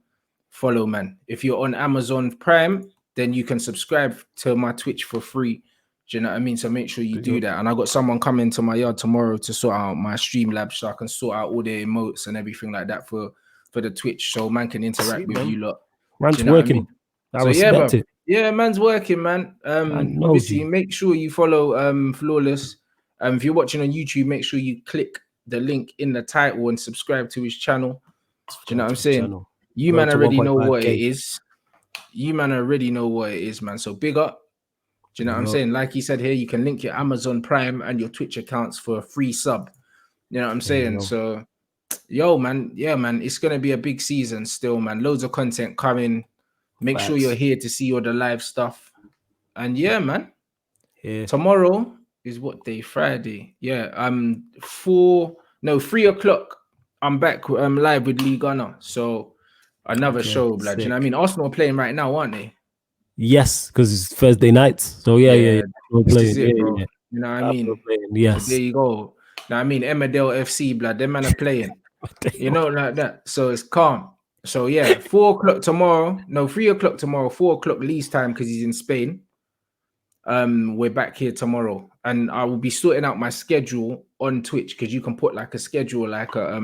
follow, man. If you're on Amazon Prime, then you can subscribe to my Twitch for free. Do you know what I mean? So make sure you do that. And I got someone coming to my yard tomorrow to sort out my Streamlabs so I can sort out all the emotes and everything like that for the Twitch, so man can interact with you lot. Man's working. I respect it. Yeah, man's working, man. Obviously, make sure you follow Flawless. If you're watching on YouTube, make sure you click the link in the title and subscribe to his channel. Do you know what I'm saying? You man already know what it is. You man already know what it is, man. So big up. Do you know what I'm saying? Like he said here, you can link your Amazon Prime and your Twitch accounts for a free sub. You know what I'm saying? So, man, it's gonna be a big season still, man. Loads of content coming. Make sure you're here to see all the live stuff. And man. Yeah. Tomorrow is what day? Friday. Yeah. 3 o'clock. I'm back live with Lee Gunner. So another show, blood. You know what I mean? Arsenal are playing right now, aren't they? Yes, because it's Thursday nights. So yeah. This is it, bro. You know what I mean? Yes. So there you go. Now I mean Emmerdale FC, blood. Them man are playing. You know, like that. So it's calm. So 4 o'clock tomorrow. No, 3 o'clock tomorrow. 4 o'clock Lee's time because he's in Spain. We're back here tomorrow, and I will be sorting out my schedule on Twitch because you can put like a schedule, like a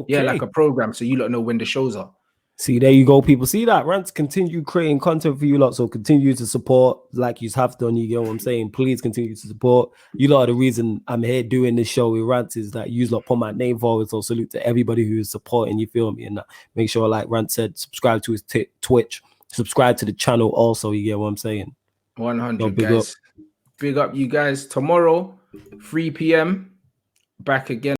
like a program, so you don't know when the shows are. See, there you go, people. See that? Rants continue creating content for you lot, so continue to support like you have done. You get what I'm saying? Please continue to support. You lot are the reason I'm here doing this show with Rants, is that you lot put my name forward. So salute to everybody who is supporting, you feel me? And make sure, like Rants said, subscribe to his Twitch, subscribe to the channel also, you get what I'm saying? 100, guys. Big up you guys. Tomorrow, 3 p.m. back again.